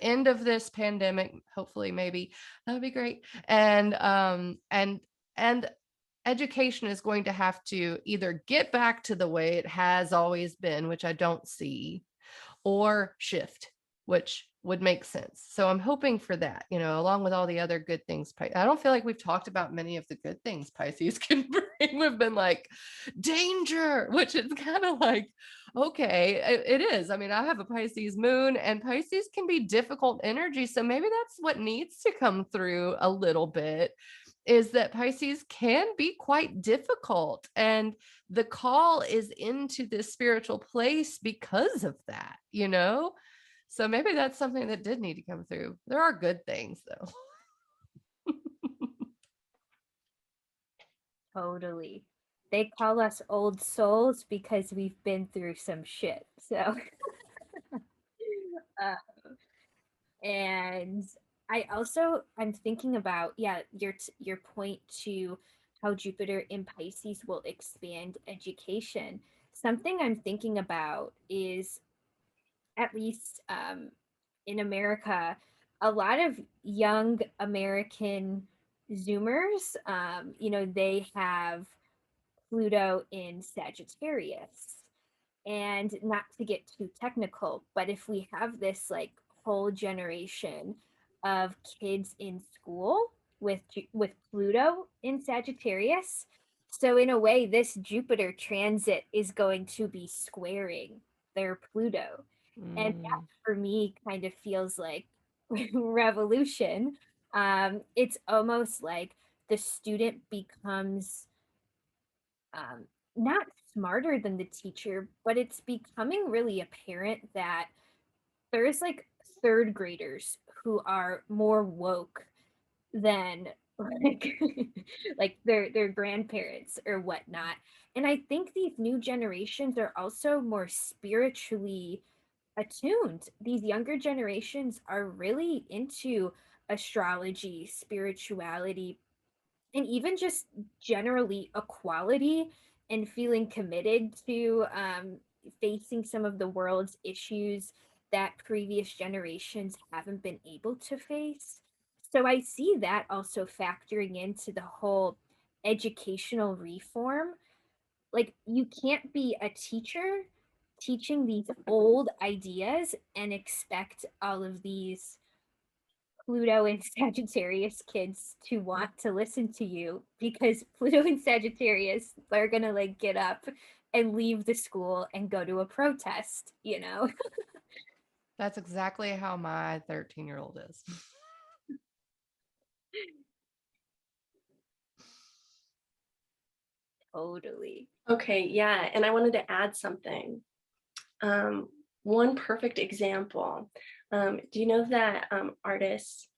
end of this pandemic. Hopefully, maybe that would be great. And education is going to have to either get back to the way it has always been, which I don't see, or shift, which would make sense. So I'm hoping for that, along with all the other good things. I don't feel like we've talked about many of the good things Pisces can bring. We've been like danger, which is kind of like, okay, it is. I mean, I have a Pisces moon, and Pisces can be difficult energy. So maybe that's what needs to come through a little bit, is that Pisces can be quite difficult, and the call is into this spiritual place because of that, So maybe that's something that did need to come through. There are good things, though. Totally. They call us old souls because we've been through some shit. So, and I'm thinking about, your point to how Jupiter in Pisces will expand education. Something I'm thinking about is, at least in America, a lot of young American Zoomers, they have Pluto in Sagittarius. And not to get too technical, but if we have this like whole generation of kids in school with Pluto in Sagittarius, so in a way this Jupiter transit is going to be squaring their Pluto. And that for me kind of feels like revolution. It's almost like the student becomes not smarter than the teacher, but it's becoming really apparent that there's like third graders who are more woke than like like their grandparents or whatnot. And I think these new generations are also more spiritually attuned. These younger generations are really into astrology, spirituality, and even just generally equality, and feeling committed to facing some of the world's issues that previous generations haven't been able to face. So I see that also factoring into the whole educational reform. Like, you can't be a teacher teaching these old ideas and expect all of these Pluto and Sagittarius kids to want to listen to you, because Pluto and Sagittarius are gonna like get up and leave the school and go to a protest, you know? That's exactly how my 13-year-old is. Totally. Okay, yeah, and I wanted to add something. One perfect example. Do you know that artist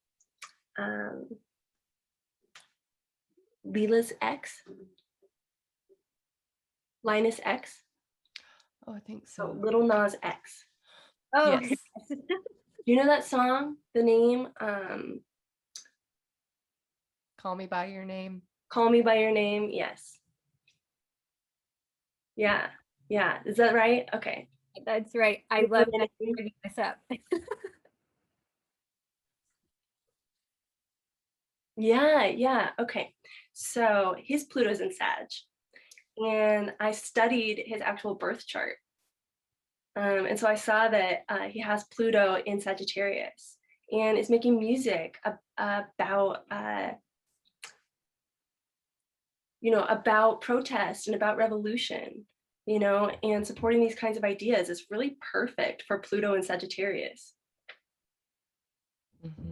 Leela's ex, Linus X? Oh, I think So so. Little Nas X. Oh, Yes. Do you know that song? The name, Call Me by Your Name. Call Me by Your Name. Yes. Yeah. Yeah. Is that right? Okay. that's right. I love that you're bringing this up. Yeah. Yeah. Okay. So his Pluto's in Sag, and I studied his actual birth chart. And so I saw that he has Pluto in Sagittarius and is making music about, about protest and about revolution, and supporting these kinds of ideas is really perfect for Pluto and Sagittarius,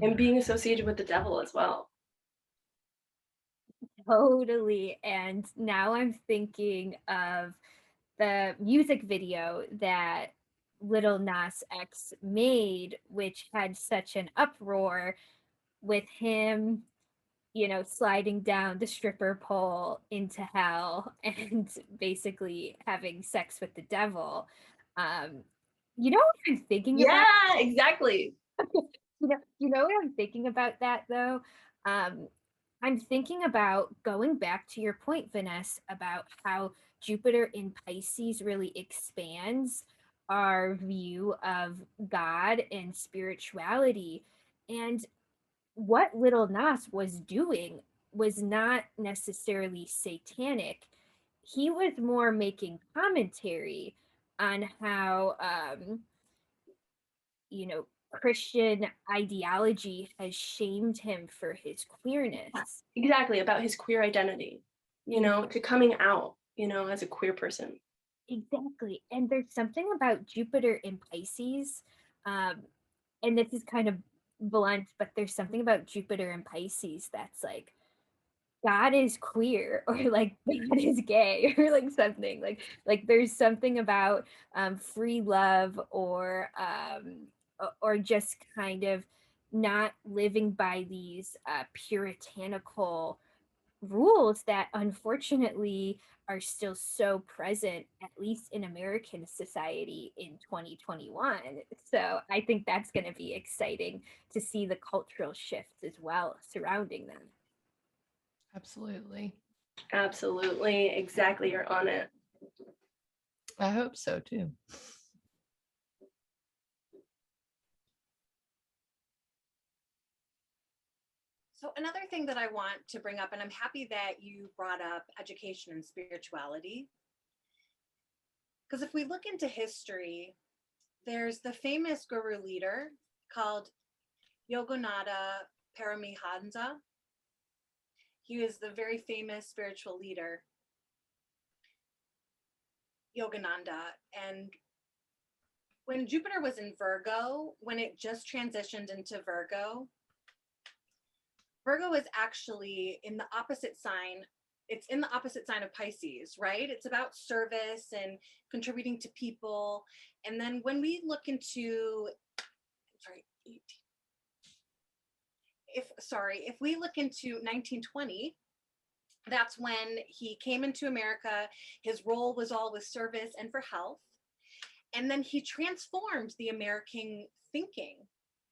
and being associated with the devil as well. Totally. And now I'm thinking of the music video that Little Nas X made, which had such an uproar with him, sliding down the stripper pole into hell and basically having sex with the devil. Um, you know what I'm thinking about? Yeah, exactly. You know what I'm thinking about that though? Um, I'm thinking about going back to your point, Vanessa, about how Jupiter in Pisces really expands our view of God and spirituality. And what Little Nas was doing was not necessarily satanic. He was more making commentary on how, Christian ideology has shamed him for his queerness. Exactly, about his queer identity, to coming out, as a queer person. Exactly. And there's something about Jupiter in Pisces, um, and this is kind of blunt, but there's something about Jupiter in Pisces that's like, God is queer, or like God is gay, or like something like there's something about free love, or just kind of not living by these puritanical rules that unfortunately are still so present, at least in American society in 2021. So I think that's going to be exciting to see the cultural shifts as well surrounding them. Absolutely. Absolutely, exactly, you're on it. I hope so too. So another thing that I want to bring up, and I'm happy that you brought up education and spirituality, because if we look into history, there's the famous guru leader called Yogananda Paramahansa. He was the very famous spiritual leader, Yogananda. And when Jupiter was in Virgo, when it just transitioned into Virgo, Virgo is actually in the opposite sign. It's in the opposite sign of Pisces, right? It's about service and contributing to people. And then when we look into, if we look into 1920, that's when he came into America. His role was all with service and for health. And then he transformed the American thinking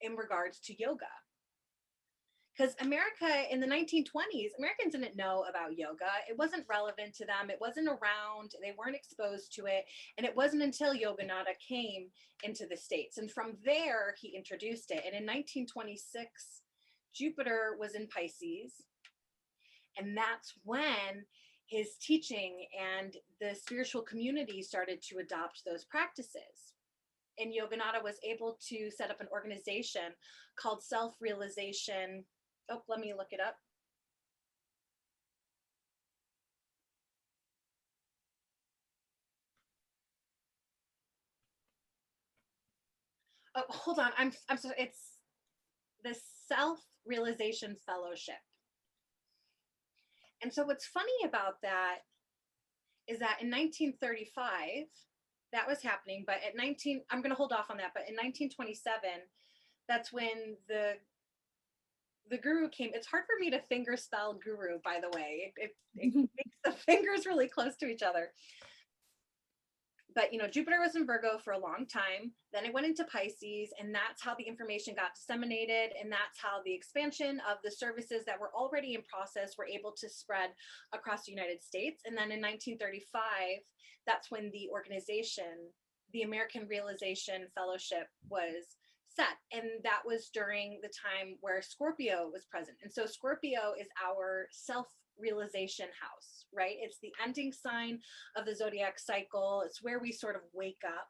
in regards to yoga. Because America in the 1920s, Americans didn't know about yoga. It wasn't relevant to them. It wasn't around. They weren't exposed to it. And it wasn't until Yogananda came into the States. And from there, he introduced it. And in 1926, Jupiter was in Pisces. And that's when his teaching, and the spiritual community started to adopt those practices. And Yogananda was able to set up an organization called Self-Realization. Oh, let me look it up. Oh, hold on. I'm sorry. It's the Self-Realization Fellowship. And so what's funny about that is that in 1935, that was happening, but I'm going to hold off on that, but in 1927, that's when the guru came. It's hard for me to finger spell guru, by the way. It makes the fingers really close to each other. But Jupiter was in Virgo for a long time. Then it went into Pisces, and that's how the information got disseminated, and that's how the expansion of the services that were already in process were able to spread across the United States. And then in 1935, that's when the organization, the American Realization Fellowship, was set. And that was during the time where Scorpio was present. And so Scorpio is our self-realization house, right? It's the ending sign of the zodiac cycle. It's where we sort of wake up.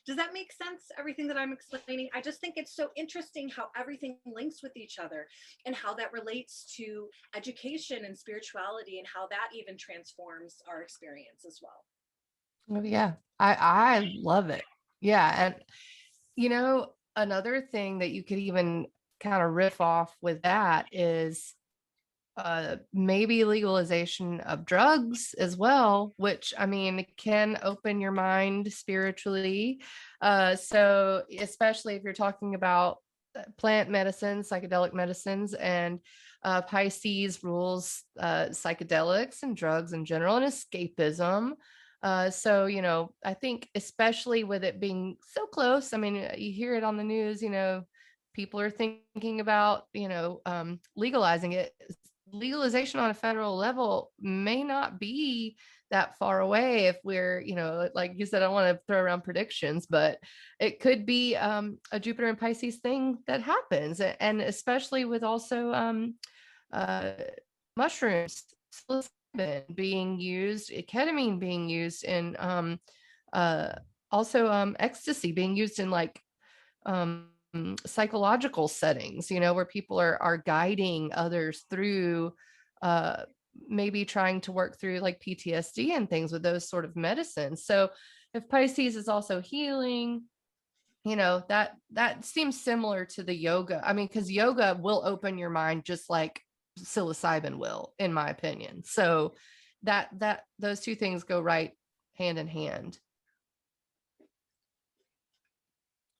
Does that make sense, everything that I'm explaining? I just think it's so interesting how everything links with each other, and how that relates to education and spirituality, and how that even transforms our experience as well. Oh, yeah, I love it. Yeah. And another thing that you could even kind of riff off with that is maybe legalization of drugs as well, which I mean can open your mind spiritually. So especially if you're talking about plant medicines, psychedelic medicines, and Pisces rules psychedelics and drugs in general, and escapism. So I think especially with it being so close, I mean, you hear it on the news, people are thinking about, legalizing it. Legalization on a federal level may not be that far away if we're, like you said, I don't want to throw around predictions, but it could be a Jupiter and Pisces thing that happens. And especially with also mushrooms, psilocybin being used, ketamine being used in also ecstasy being used in like psychological settings, where people are guiding others through maybe trying to work through like PTSD and things with those sort of medicines. So if Pisces is also healing, that seems similar to the yoga. I mean, because yoga will open your mind just like psilocybin will, in my opinion. So that those two things go right hand in hand.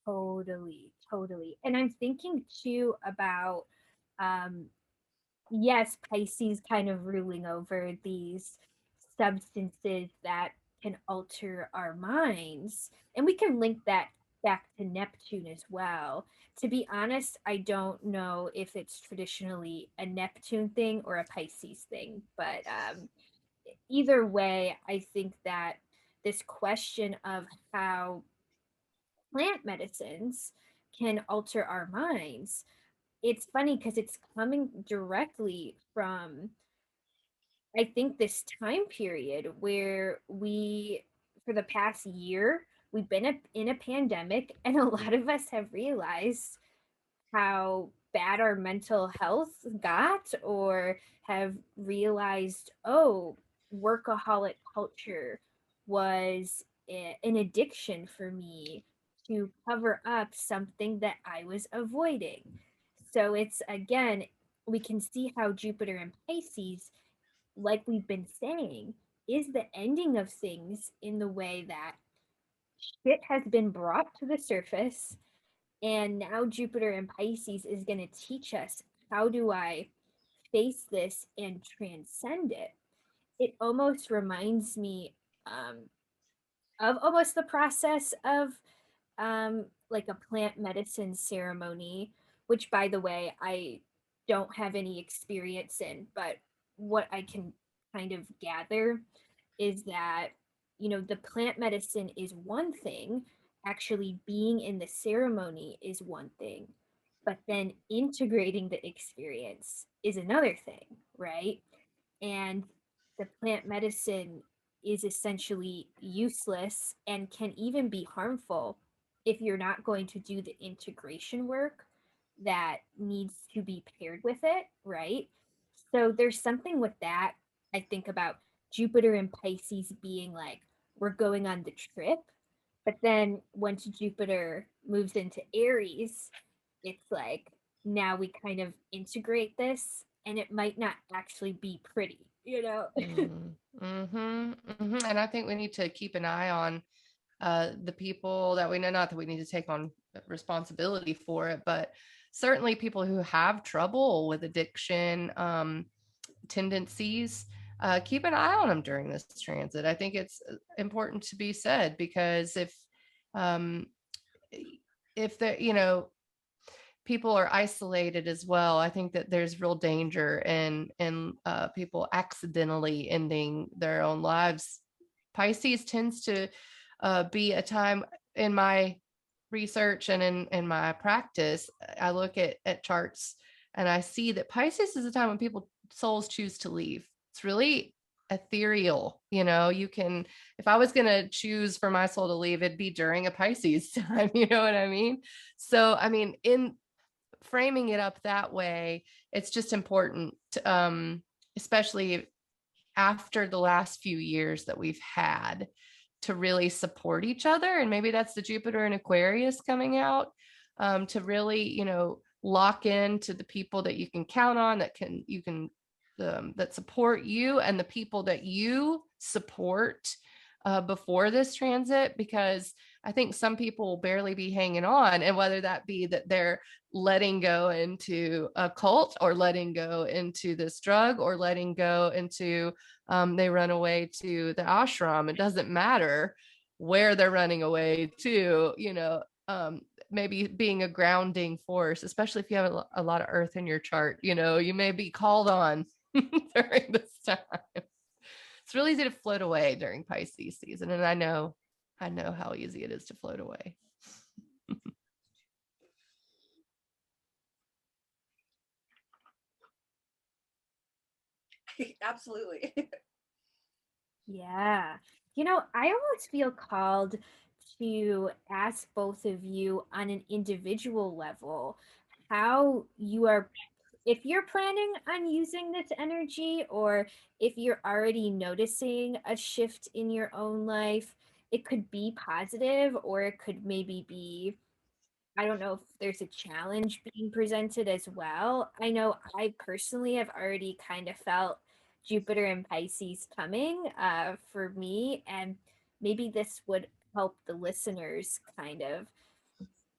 Totally. And I'm thinking too about, yes, Pisces kind of ruling over these substances that can alter our minds. And we can link that back to Neptune as well. To be honest, I don't know if it's traditionally a Neptune thing or a Pisces thing, but either way, I think that this question of how plant medicines can alter our minds, it's funny because it's coming directly from, I think, this time period where for the past year, we've been in a pandemic, and a lot of us have realized how bad our mental health got, or have realized, oh, workaholic culture was an addiction for me to cover up something that I was avoiding. So it's, again, we can see how Jupiter and Pisces, like we've been saying, is the ending of things in the way that shit has been brought to the surface, and now Jupiter and Pisces is going to teach us, how do I face this and transcend it? It almost reminds me of almost the process of like a plant medicine ceremony, which, by the way, I don't have any experience in, but what I can kind of gather is that, the plant medicine is one thing, actually being in the ceremony is one thing, but then integrating the experience is another thing, right? And the plant medicine is essentially useless and can even be harmful if you're not going to do the integration work that needs to be paired with it, right? So there's something with that. I think about Jupiter and Pisces being like, we're going on the trip. But then once Jupiter moves into Aries, it's like, now we kind of integrate this and it might not actually be pretty, you know? And I think we need to keep an eye on the people that we know, not that we need to take on responsibility for it, but certainly people who have trouble with addiction tendencies, keep an eye on them during this transit. I think it's important to be said, because um, if they're, people are isolated as well, I think that there's real danger in people accidentally ending their own lives. Pisces tends to be a time, in my research and in my practice, I look at charts and I see that Pisces is a time when people souls choose to leave. It's really ethereal. You can, if I was going to choose for my soul to leave, it'd be during a Pisces time. You know what I mean? So, I mean, in framing it up that way, it's just important to, especially after the last few years that we've had, to really support each other. And maybe that's the Jupiter and Aquarius coming out, to really, lock into the people that you can count on, that support you, and the people that you support before this transit, because I think some people will barely be hanging on, and whether that be that they're letting go into a cult, or letting go into this drug, or letting go into they run away to the ashram. It doesn't matter where they're running away to, maybe being a grounding force, especially if you have a lot of earth in your chart, you may be called on during this time. It's really easy to float away during Pisces season. And I know how easy it is to float away. Absolutely. Yeah. I almost feel called to ask both of you on an individual level how you are, if you're planning on using this energy, or if you're already noticing a shift in your own life. It could be positive, or it could maybe be, I don't know if there's a challenge being presented as well. I know I personally have already kind of felt Jupiter and Pisces coming for me, and maybe this would help the listeners kind of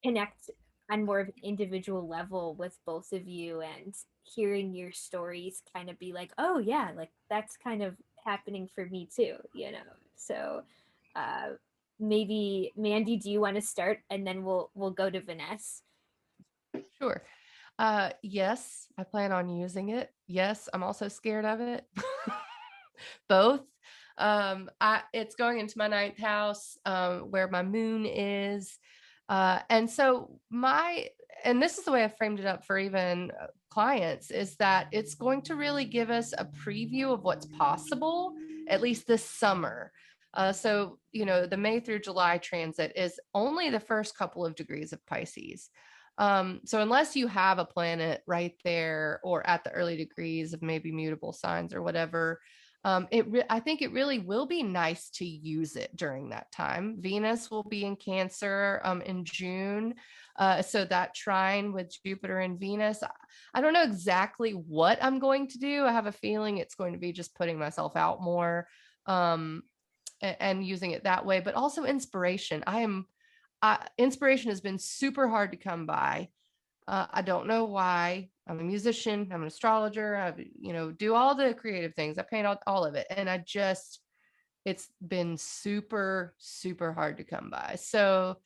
connect on more of an individual level with both of you, and hearing your stories kind of be like, oh yeah, like that's kind of happening for me too. So uh maybe Mandy, do you want to start, and then we'll go to Vanessa? Sure. Yes, I plan on using it. Yes, I'm also scared of it. Both. It's going into my ninth house, where my moon is. And so and this is the way I framed it up for even clients, is that it's going to really give us a preview of what's possible, at least this summer. So, the May through July transit is only the first couple of degrees of Pisces. So unless you have a planet right there, or at the early degrees of maybe mutable signs or whatever, I think it really will be nice to use it during that time. Venus will be in Cancer in June. So that trine with Jupiter and Venus, I don't know exactly what I'm going to do. I have a feeling it's going to be just putting myself out more, and using it that way, but also inspiration. Inspiration has been super hard to come by. I don't know why. I'm a musician. I'm an astrologer. I, do all the creative things. I paint all of it. And it's been super, super hard to come by. So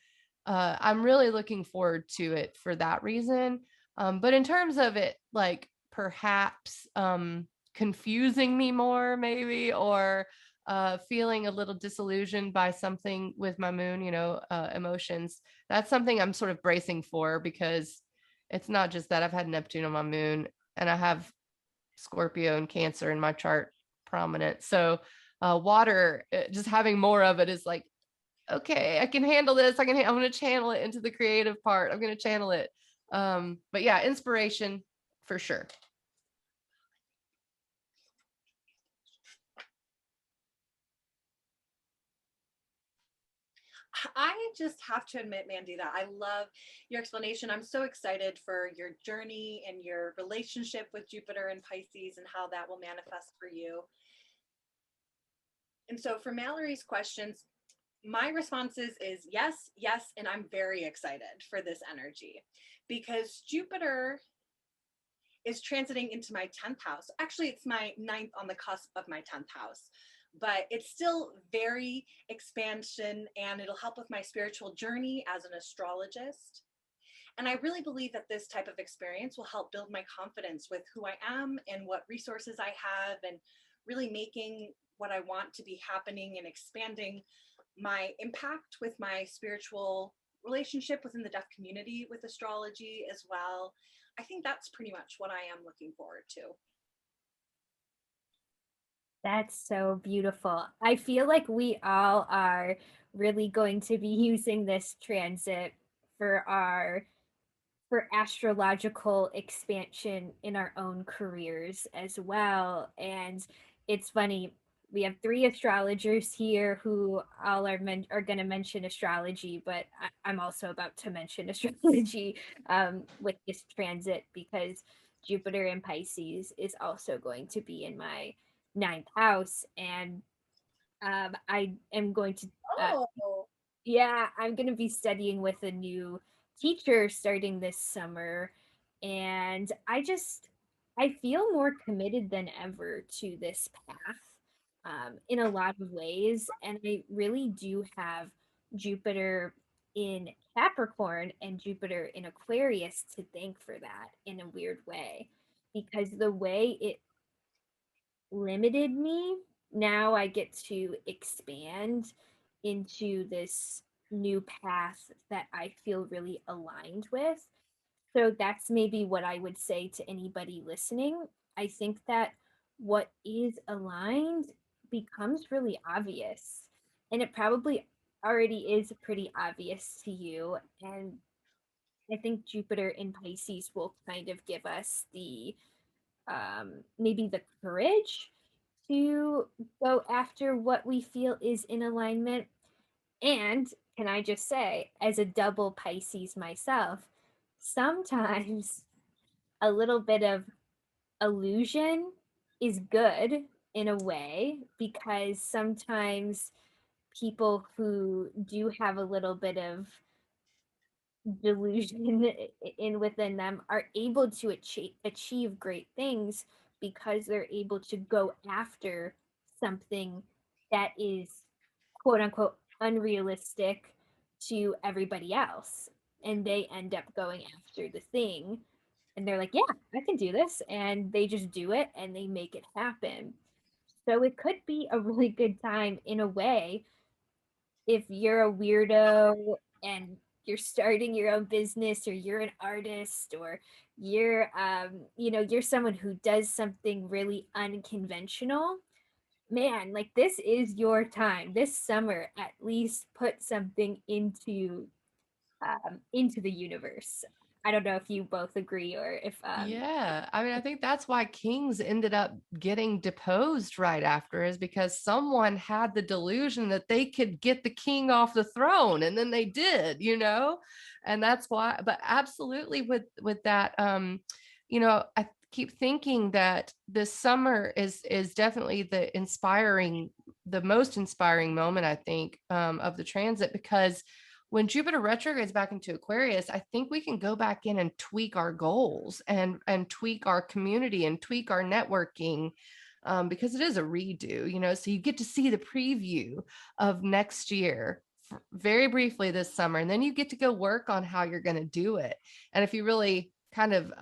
I'm really looking forward to it for that reason. But in terms of it, like perhaps confusing me more, maybe, or feeling a little disillusioned by something with my moon, emotions, that's something I'm sort of bracing for, because it's not just that. I've had Neptune on my moon, and I have Scorpio and Cancer in my chart prominent. So water, just having more of it is like, okay, I can handle this. I'm going to channel it into the creative part. I'm going to channel it. But yeah, inspiration for sure. I just have to admit, Mandy, that I love your explanation. I'm so excited for your journey and your relationship with Jupiter and Pisces and how that will manifest for you. And so for Mallory's questions, my responses is yes, yes, and I'm very excited for this energy because Jupiter is transiting into my 10th house. Actually, it's my 9th on the cusp of my 10th house, but it's still very expansion and it'll help with my spiritual journey as an astrologist. And I really believe that this type of experience will help build my confidence with who I am and what resources I have and really making what I want to be happening and expanding my impact with my spiritual relationship within the deaf community with astrology as well. I think that's pretty much what I am looking forward to. That's so beautiful. I feel like we all are really going to be using this transit for astrological expansion in our own careers as well. And it's funny, we have three astrologers here who all are going to mention astrology, but I'm also about to mention astrology with this transit because Jupiter in Pisces is also going to be in my ninth house. And I am going to yeah, I'm going to be studying with a new teacher starting this summer. And I feel more committed than ever to this path in a lot of ways. And I really do have Jupiter in Capricorn and Jupiter in Aquarius to thank for that in a weird way. Because the way it limited me, now I get to expand into this new path that I feel really aligned with. So that's maybe what I would say to anybody listening. I think that what is aligned becomes really obvious. And it probably already is pretty obvious to you. And I think Jupiter in Pisces will kind of give us the maybe the courage to go after what we feel is in alignment. And can I just say, as a double Pisces myself, sometimes a little bit of illusion is good in a way because sometimes people who do have a little bit of delusion in within them are able to achieve great things because they're able to go after something that is quote unquote unrealistic to everybody else, and they end up going after the thing and they're like, yeah, I can do this, and they just do it and they make it happen. So it could be a really good time in a way if you're a weirdo and you're starting your own business, or you're an artist, or you're you're someone who does something really unconventional. Man, like, this is your time this summer. At least put something into the universe. I don't know if you both agree, or if Yeah, I mean, I think that's why kings ended up getting deposed right after, is because someone had the delusion that they could get the king off the throne, and then they did, and that's why. But absolutely, with that, I keep thinking that this summer is definitely the most inspiring moment, I think, of the transit, because when Jupiter retrogrades back into Aquarius, I think we can go back in and tweak our goals and tweak our community and tweak our networking, because it is a redo, so you get to see the preview of next year very briefly this summer, and then you get to go work on how you're going to do it. And if you really kind of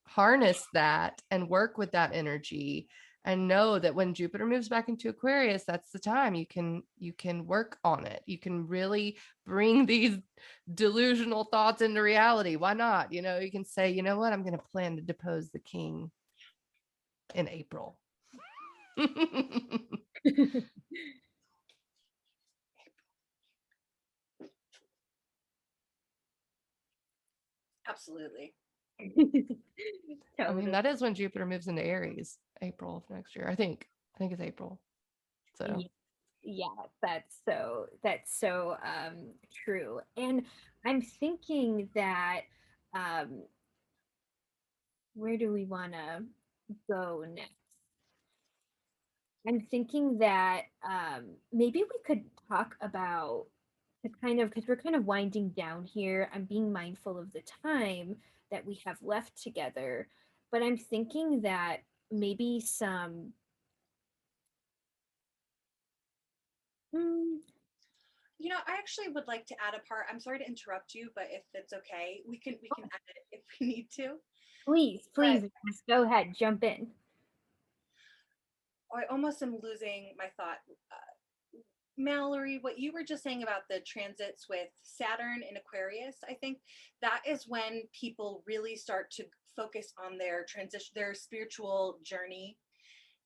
harness that and work with that energy, and know that when Jupiter moves back into Aquarius, that's the time you can work on it. You can really bring these delusional thoughts into reality. Why not? You can say, you know what, I'm going to plan to depose the king in April. Absolutely. I mean, that is when Jupiter moves into Aries, April of next year. I think it's April. So Yeah, that's so true. And I'm thinking that where do we want to go next? I'm thinking that maybe we could talk about the kind of, because we're kind of winding down here. I'm being mindful of the time that we have left together, but I'm thinking that maybe some. Hmm, I actually would like to add a part. I'm sorry to interrupt you, but if it's okay, we can edit if we need to. please, But just go ahead, jump in. I almost am losing my thought. Mallory, what you were just saying about the transits with Saturn in Aquarius, I think that is when people really start to focus on their transition, their spiritual journey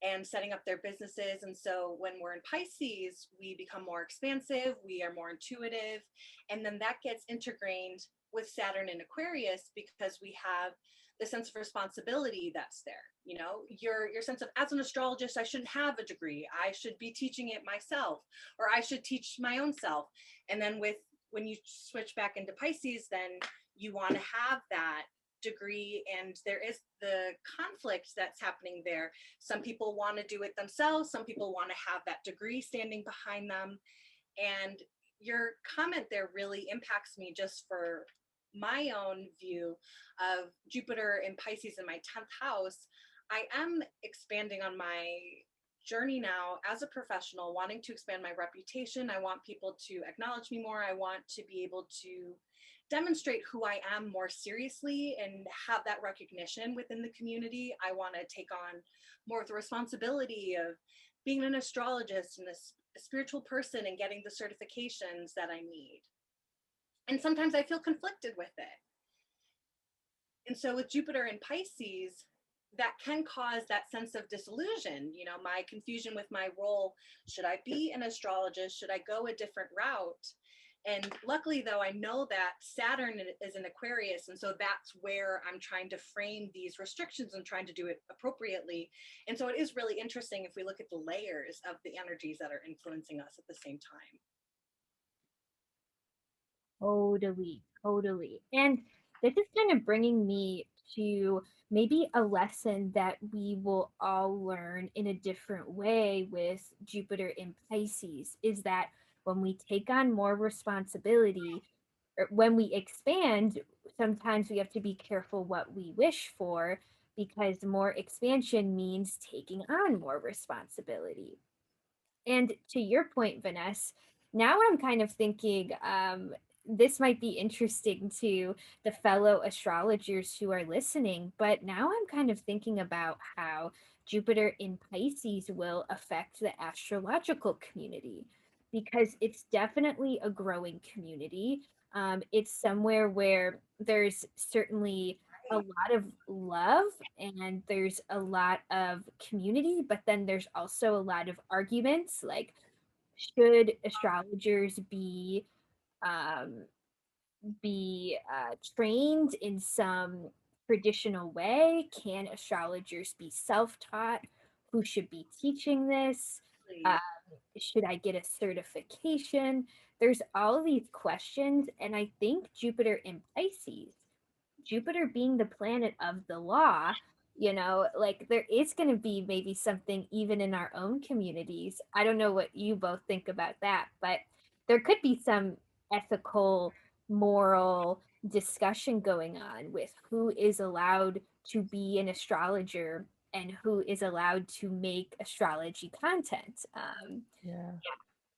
and setting up their businesses. And so when we're in Pisces, we become more expansive, we are more intuitive, and then that gets integrated with Saturn in Aquarius because we have the sense of responsibility that's there. Your sense of, as an astrologist, I shouldn't have a degree. I should be teaching it myself, or I should teach my own self. And then when you switch back into Pisces, then you want to have that degree, and there is the conflict that's happening there. Some people want to do it themselves, some people want to have that degree standing behind them. And your comment there really impacts me, just for my own view of Jupiter in Pisces in my 10th house. I am expanding on my journey now as a professional, wanting to expand my reputation. I want people to acknowledge me more. I want to be able to demonstrate who I am more seriously and have that recognition within the community. I want to take on more of the responsibility of being an astrologist and a spiritual person and getting the certifications that I need. And sometimes I feel conflicted with it. And so with Jupiter in Pisces, that can cause that sense of disillusion, my confusion with my role. Should I be an astrologist? Should I go a different route? And luckily, though, I know that Saturn is in Aquarius. And so that's where I'm trying to frame these restrictions and trying to do it appropriately. And so it is really interesting if we look at the layers of the energies that are influencing us at the same time. Totally. And this is kind of bringing me to maybe a lesson that we will all learn in a different way with Jupiter in Pisces, is that when we take on more responsibility, or when we expand, sometimes we have to be careful what we wish for, because more expansion means taking on more responsibility. And to your point, Vanessa, now I'm kind of thinking this might be interesting to the fellow astrologers who are listening, but now I'm kind of thinking about how Jupiter in Pisces will affect the astrological community, because it's definitely a growing community. It's somewhere where there's certainly a lot of love and there's a lot of community, but then there's also a lot of arguments, like, should astrologers um, be trained in some traditional way? Can astrologers be self-taught? Who should be teaching this? Um, should I get a certification? There's all of these questions, and I think Jupiter being the planet of the law, like, there is going to be maybe something even in our own communities. I don't know what you both think about that, but there could be some ethical, moral discussion going on with who is allowed to be an astrologer and who is allowed to make astrology content, yeah.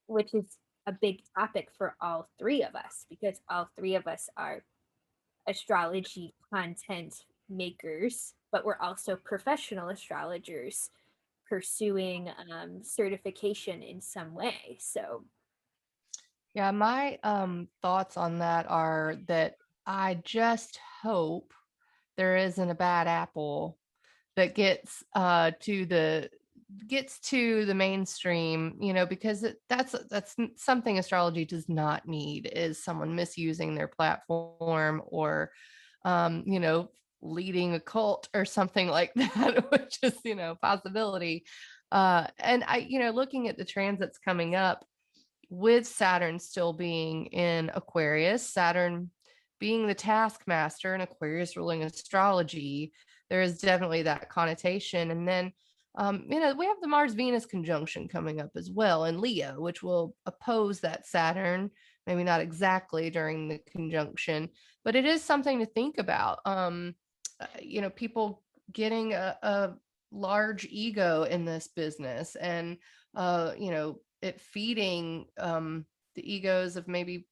which is a big topic for all three of us, because all three of us are astrology content makers, but we're also professional astrologers pursuing certification in some way. So, Yeah, my thoughts on that are that I just hope there isn't a bad apple that gets to gets to the mainstream, because that's something astrology does not need, is someone misusing their platform or leading a cult or something like that, which is possibility. And I looking at the transits coming up, with Saturn still being in Aquarius, Saturn being the taskmaster and Aquarius ruling astrology, there is definitely that connotation. And then, we have the Mars Venus conjunction coming up as well in Leo, which will oppose that Saturn, maybe not exactly during the conjunction, but it is something to think about. People getting a large ego in this business, and it feeding the egos of maybe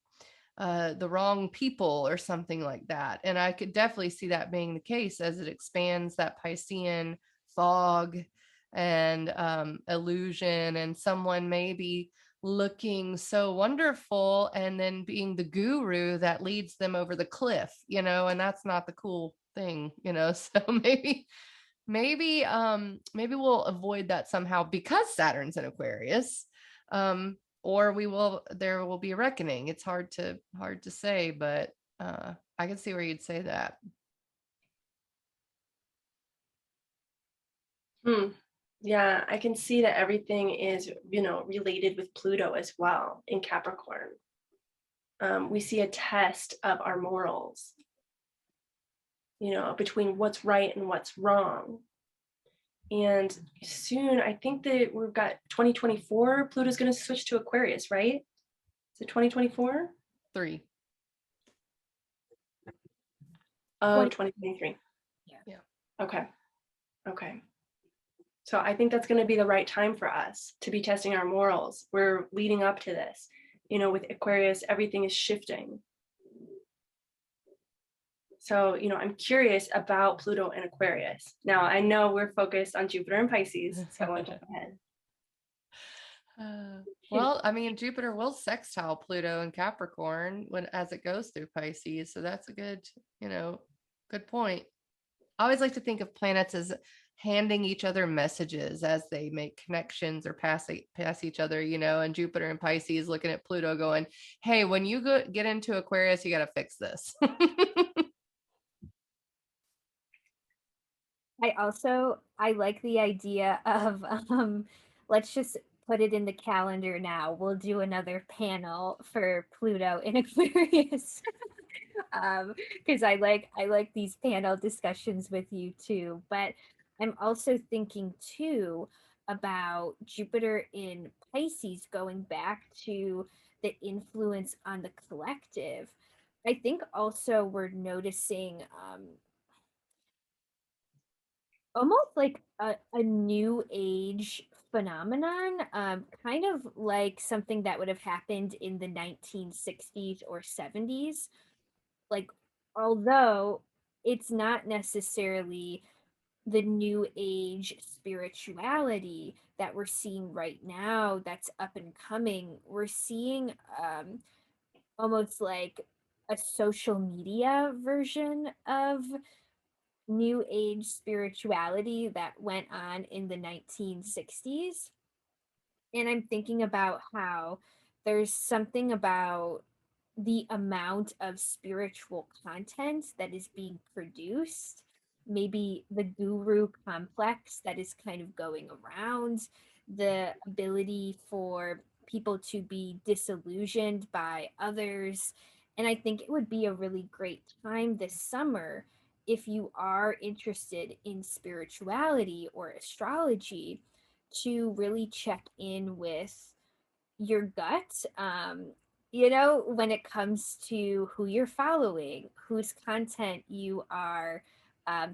the wrong people or something like that. And I could definitely see that being the case as it expands that Piscean fog and illusion, and someone maybe looking so wonderful and then being the guru that leads them over the cliff, and that's not the cool thing. So maybe we'll avoid that somehow because Saturn's in Aquarius. Or there will be a reckoning. It's hard to say, but I can see where you'd say that. Yeah, I can see that everything is, related with Pluto as well in Capricorn. We see a test of our morals, between what's right and what's wrong. And soon, I think that we've got 2024, Pluto's going to switch to Aquarius, right? Is it 2024? 3. Oh, 2023. Yeah. Okay. So I think that's going to be the right time for us to be testing our morals. We're leading up to this. With Aquarius, everything is shifting. So, I'm curious about Pluto and Aquarius. Now, I know we're focused on Jupiter and Pisces, so I want to jump ahead. Well, I mean, Jupiter will sextile Pluto and Capricorn as it goes through Pisces. So that's a good point. I always like to think of planets as handing each other messages as they make connections or pass each other, and Jupiter and Pisces looking at Pluto going, hey, when you get into Aquarius, you got to fix this. I like the idea of let's just put it in the calendar now. We'll do another panel for Pluto in Aquarius. Because I like these panel discussions with you too. But I'm also thinking too about Jupiter in Pisces going back to the influence on the collective. I think also we're noticing almost like a new age phenomenon, kind of like something that would have happened in the 1960s or 70s. Like, although it's not necessarily the new age spirituality that we're seeing right now that's up and coming, we're seeing almost like a social media version of new age spirituality that went on in the 1960s. And I'm thinking about how there's something about the amount of spiritual content that is being produced, maybe the guru complex that is kind of going around, the ability for people to be disillusioned by others. And I think it would be a really great time this summer if you are interested in spirituality or astrology to really check in with your gut, when it comes to who you're following, whose content you are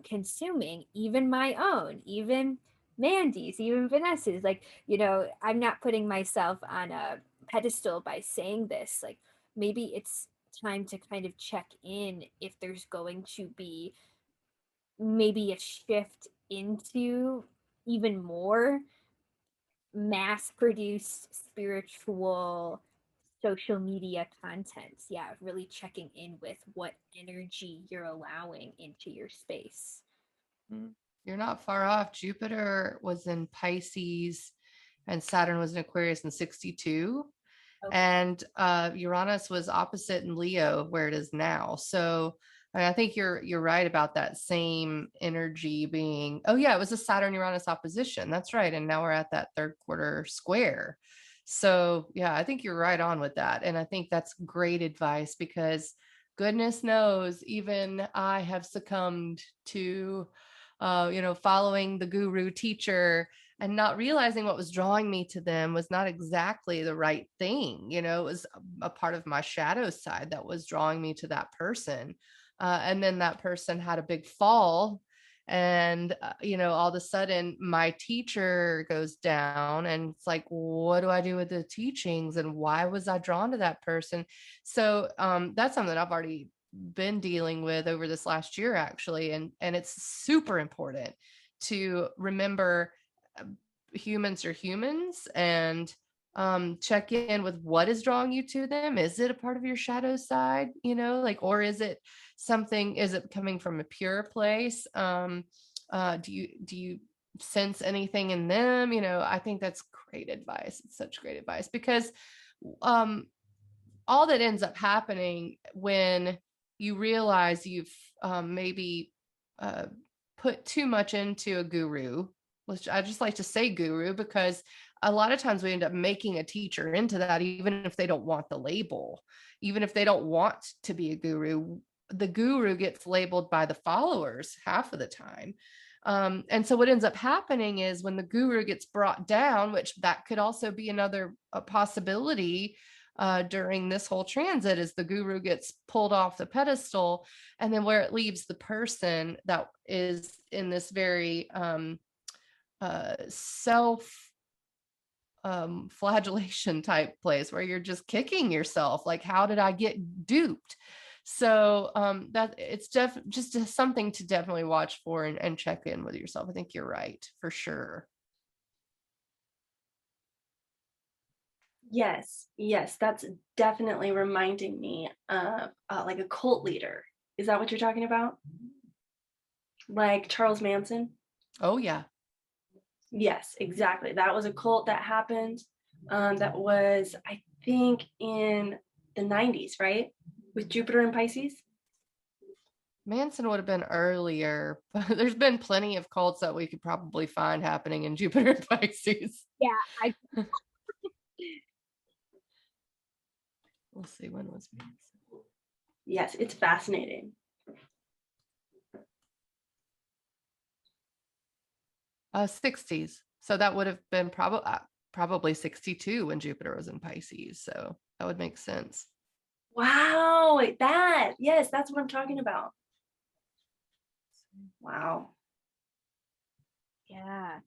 consuming, even my own, even Mandy's, even Vanessa's. Like, I'm not putting myself on a pedestal by saying this. Like, maybe it's time to kind of check in if there's going to be maybe a shift into even more mass produced spiritual social media content. Yeah, really checking in with what energy you're allowing into your space. You're not far off. Jupiter was in Pisces and Saturn was in Aquarius in 62. Okay. And Uranus was opposite in Leo where it is now. So I think you're right about that same energy being, oh yeah, it was a Saturn Uranus opposition. That's right. And now we're at that third quarter square. So yeah, I think you're right on with that. And I think that's great advice because goodness knows, even I have succumbed to following the guru teacher and not realizing what was drawing me to them was not exactly the right thing. It was a part of my shadow side that was drawing me to that person. And then that person had a big fall. And, all of a sudden my teacher goes down and it's like, what do I do with the teachings? And why was I drawn to that person? So that's something that I've already been dealing with over this last year, actually. And it's super important to remember humans are humans and check in with what is drawing you to them. Is it a part of your shadow side, or is it coming from a pure place? Do you sense anything in them? I think that's great advice. It's such great advice because all that ends up happening when you realize you've maybe put too much into a guru, which I just like to say guru because a lot of times we end up making a teacher into that, even if they don't want the label, even if they don't want to be a guru, the guru gets labeled by the followers half of the time. And so what ends up happening is when the guru gets brought down, which that could also be another possibility during this whole transit, is the guru gets pulled off the pedestal, and then where it leaves the person that is in this very self flagellation type place where you're just kicking yourself, like, how did I get duped? So that it's just something to definitely watch for and check in with yourself. I think you're right, for sure. Yes, that's definitely reminding me of like a cult leader. Is that what you're talking about? Like Charles Manson? Oh yeah. Yes, exactly. That was a cult that happened. That was, I think, in the 90s, right? With Jupiter and Pisces. Manson would have been earlier, but there's been plenty of cults that we could probably find happening in Jupiter and Pisces. Yeah, We'll see, when was Manson? Yes, it's fascinating. 60s. So that would have been probably 62 when Jupiter was in Pisces. So that would make sense. Wow, yes, that's what I'm talking about. Wow. yeah.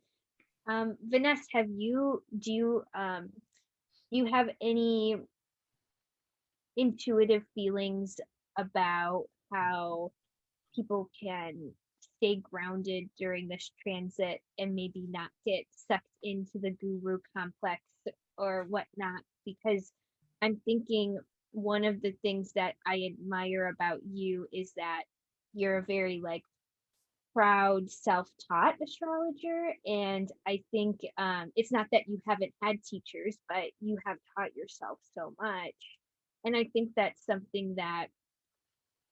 Vanessa, do you have any intuitive feelings about how people can stay grounded during this transit and maybe not get sucked into the guru complex or whatnot? Because I'm thinking one of the things that I admire about you is that you're a very like proud self-taught astrologer, and I think it's not that you haven't had teachers, but you have taught yourself so much, and I think that's something that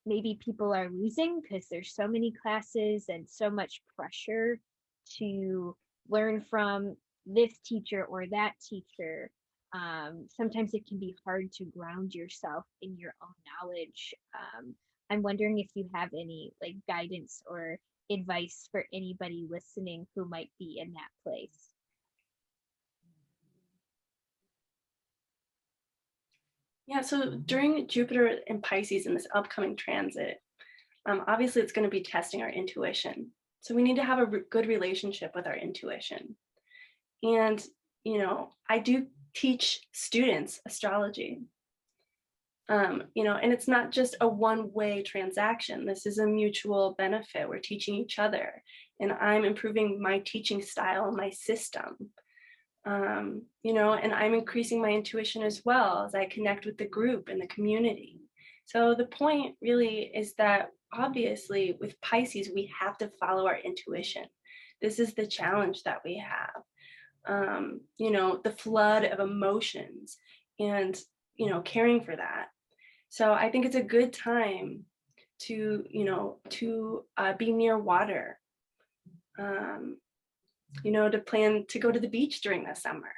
maybe people are losing because there's so many classes and so much pressure to learn from this teacher or that teacher. Sometimes it can be hard to ground yourself in your own knowledge. I'm wondering if you have any like guidance or advice for anybody listening who might be in that place. Yeah, so during Jupiter and Pisces in this upcoming transit, obviously it's going to be testing our intuition. So we need to have a good relationship with our intuition. And, I do teach students astrology. And it's not just a one-way transaction. This is a mutual benefit. We're teaching each other, and I'm improving my teaching style, my system. And I'm increasing my intuition as well as I connect with the group and the community. So the point really is that obviously with Pisces, we have to follow our intuition. This is the challenge that we have. The flood of emotions and, caring for that. So I think it's a good time to be near water, to plan to go to the beach during the summer,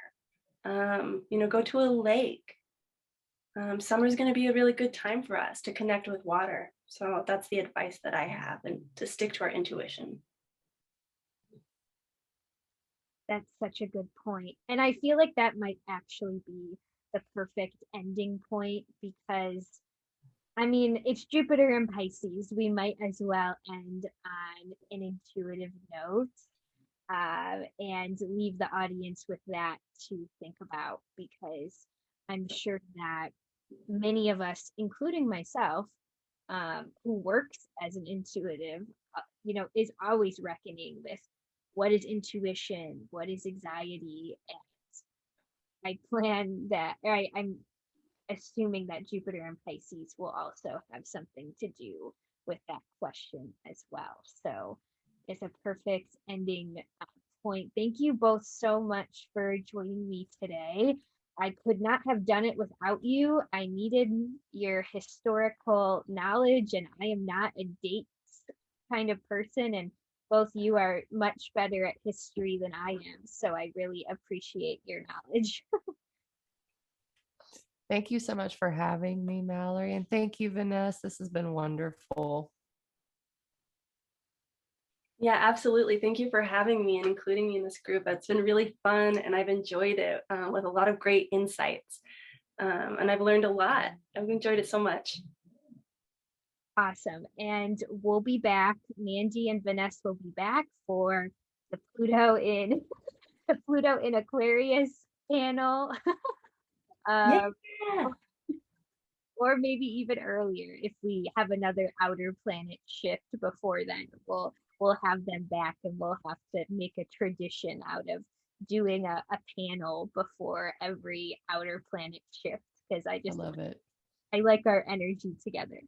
go to a lake. Summer is going to be a really good time for us to connect with water. So that's the advice that I have, and to stick to our intuition. That's such a good point. And I feel like that might actually be the perfect ending point because, I mean, it's Jupiter in Pisces. We might as well end on an intuitive note and leave the audience with that to think about because I'm sure that many of us, including myself, who works as an intuitive, is always reckoning with what is intuition, what is anxiety, and I plan that. I'm assuming that Jupiter and Pisces will also have something to do with that question as well. So it's a perfect ending point. Thank you both so much for joining me today. I could not have done it without you. I needed your historical knowledge, and I am not a dates kind of person, and both you are much better at history than I am. So I really appreciate your knowledge. Thank you so much for having me, Mallory. And thank you, Vanessa. This has been wonderful. Yeah, absolutely. Thank you for having me and including me in this group. It's been really fun, and I've enjoyed it with a lot of great insights. And I've learned a lot. I've enjoyed it so much. Awesome. And we'll be back. Mandy and Vanessa will be back for the Pluto in the Pluto in Aquarius panel. Yeah. Or maybe even earlier if we have another outer planet shift before then. We'll have them back, and we'll have to make a tradition out of doing a panel before every outer planet shift because I love it. I like our energy together.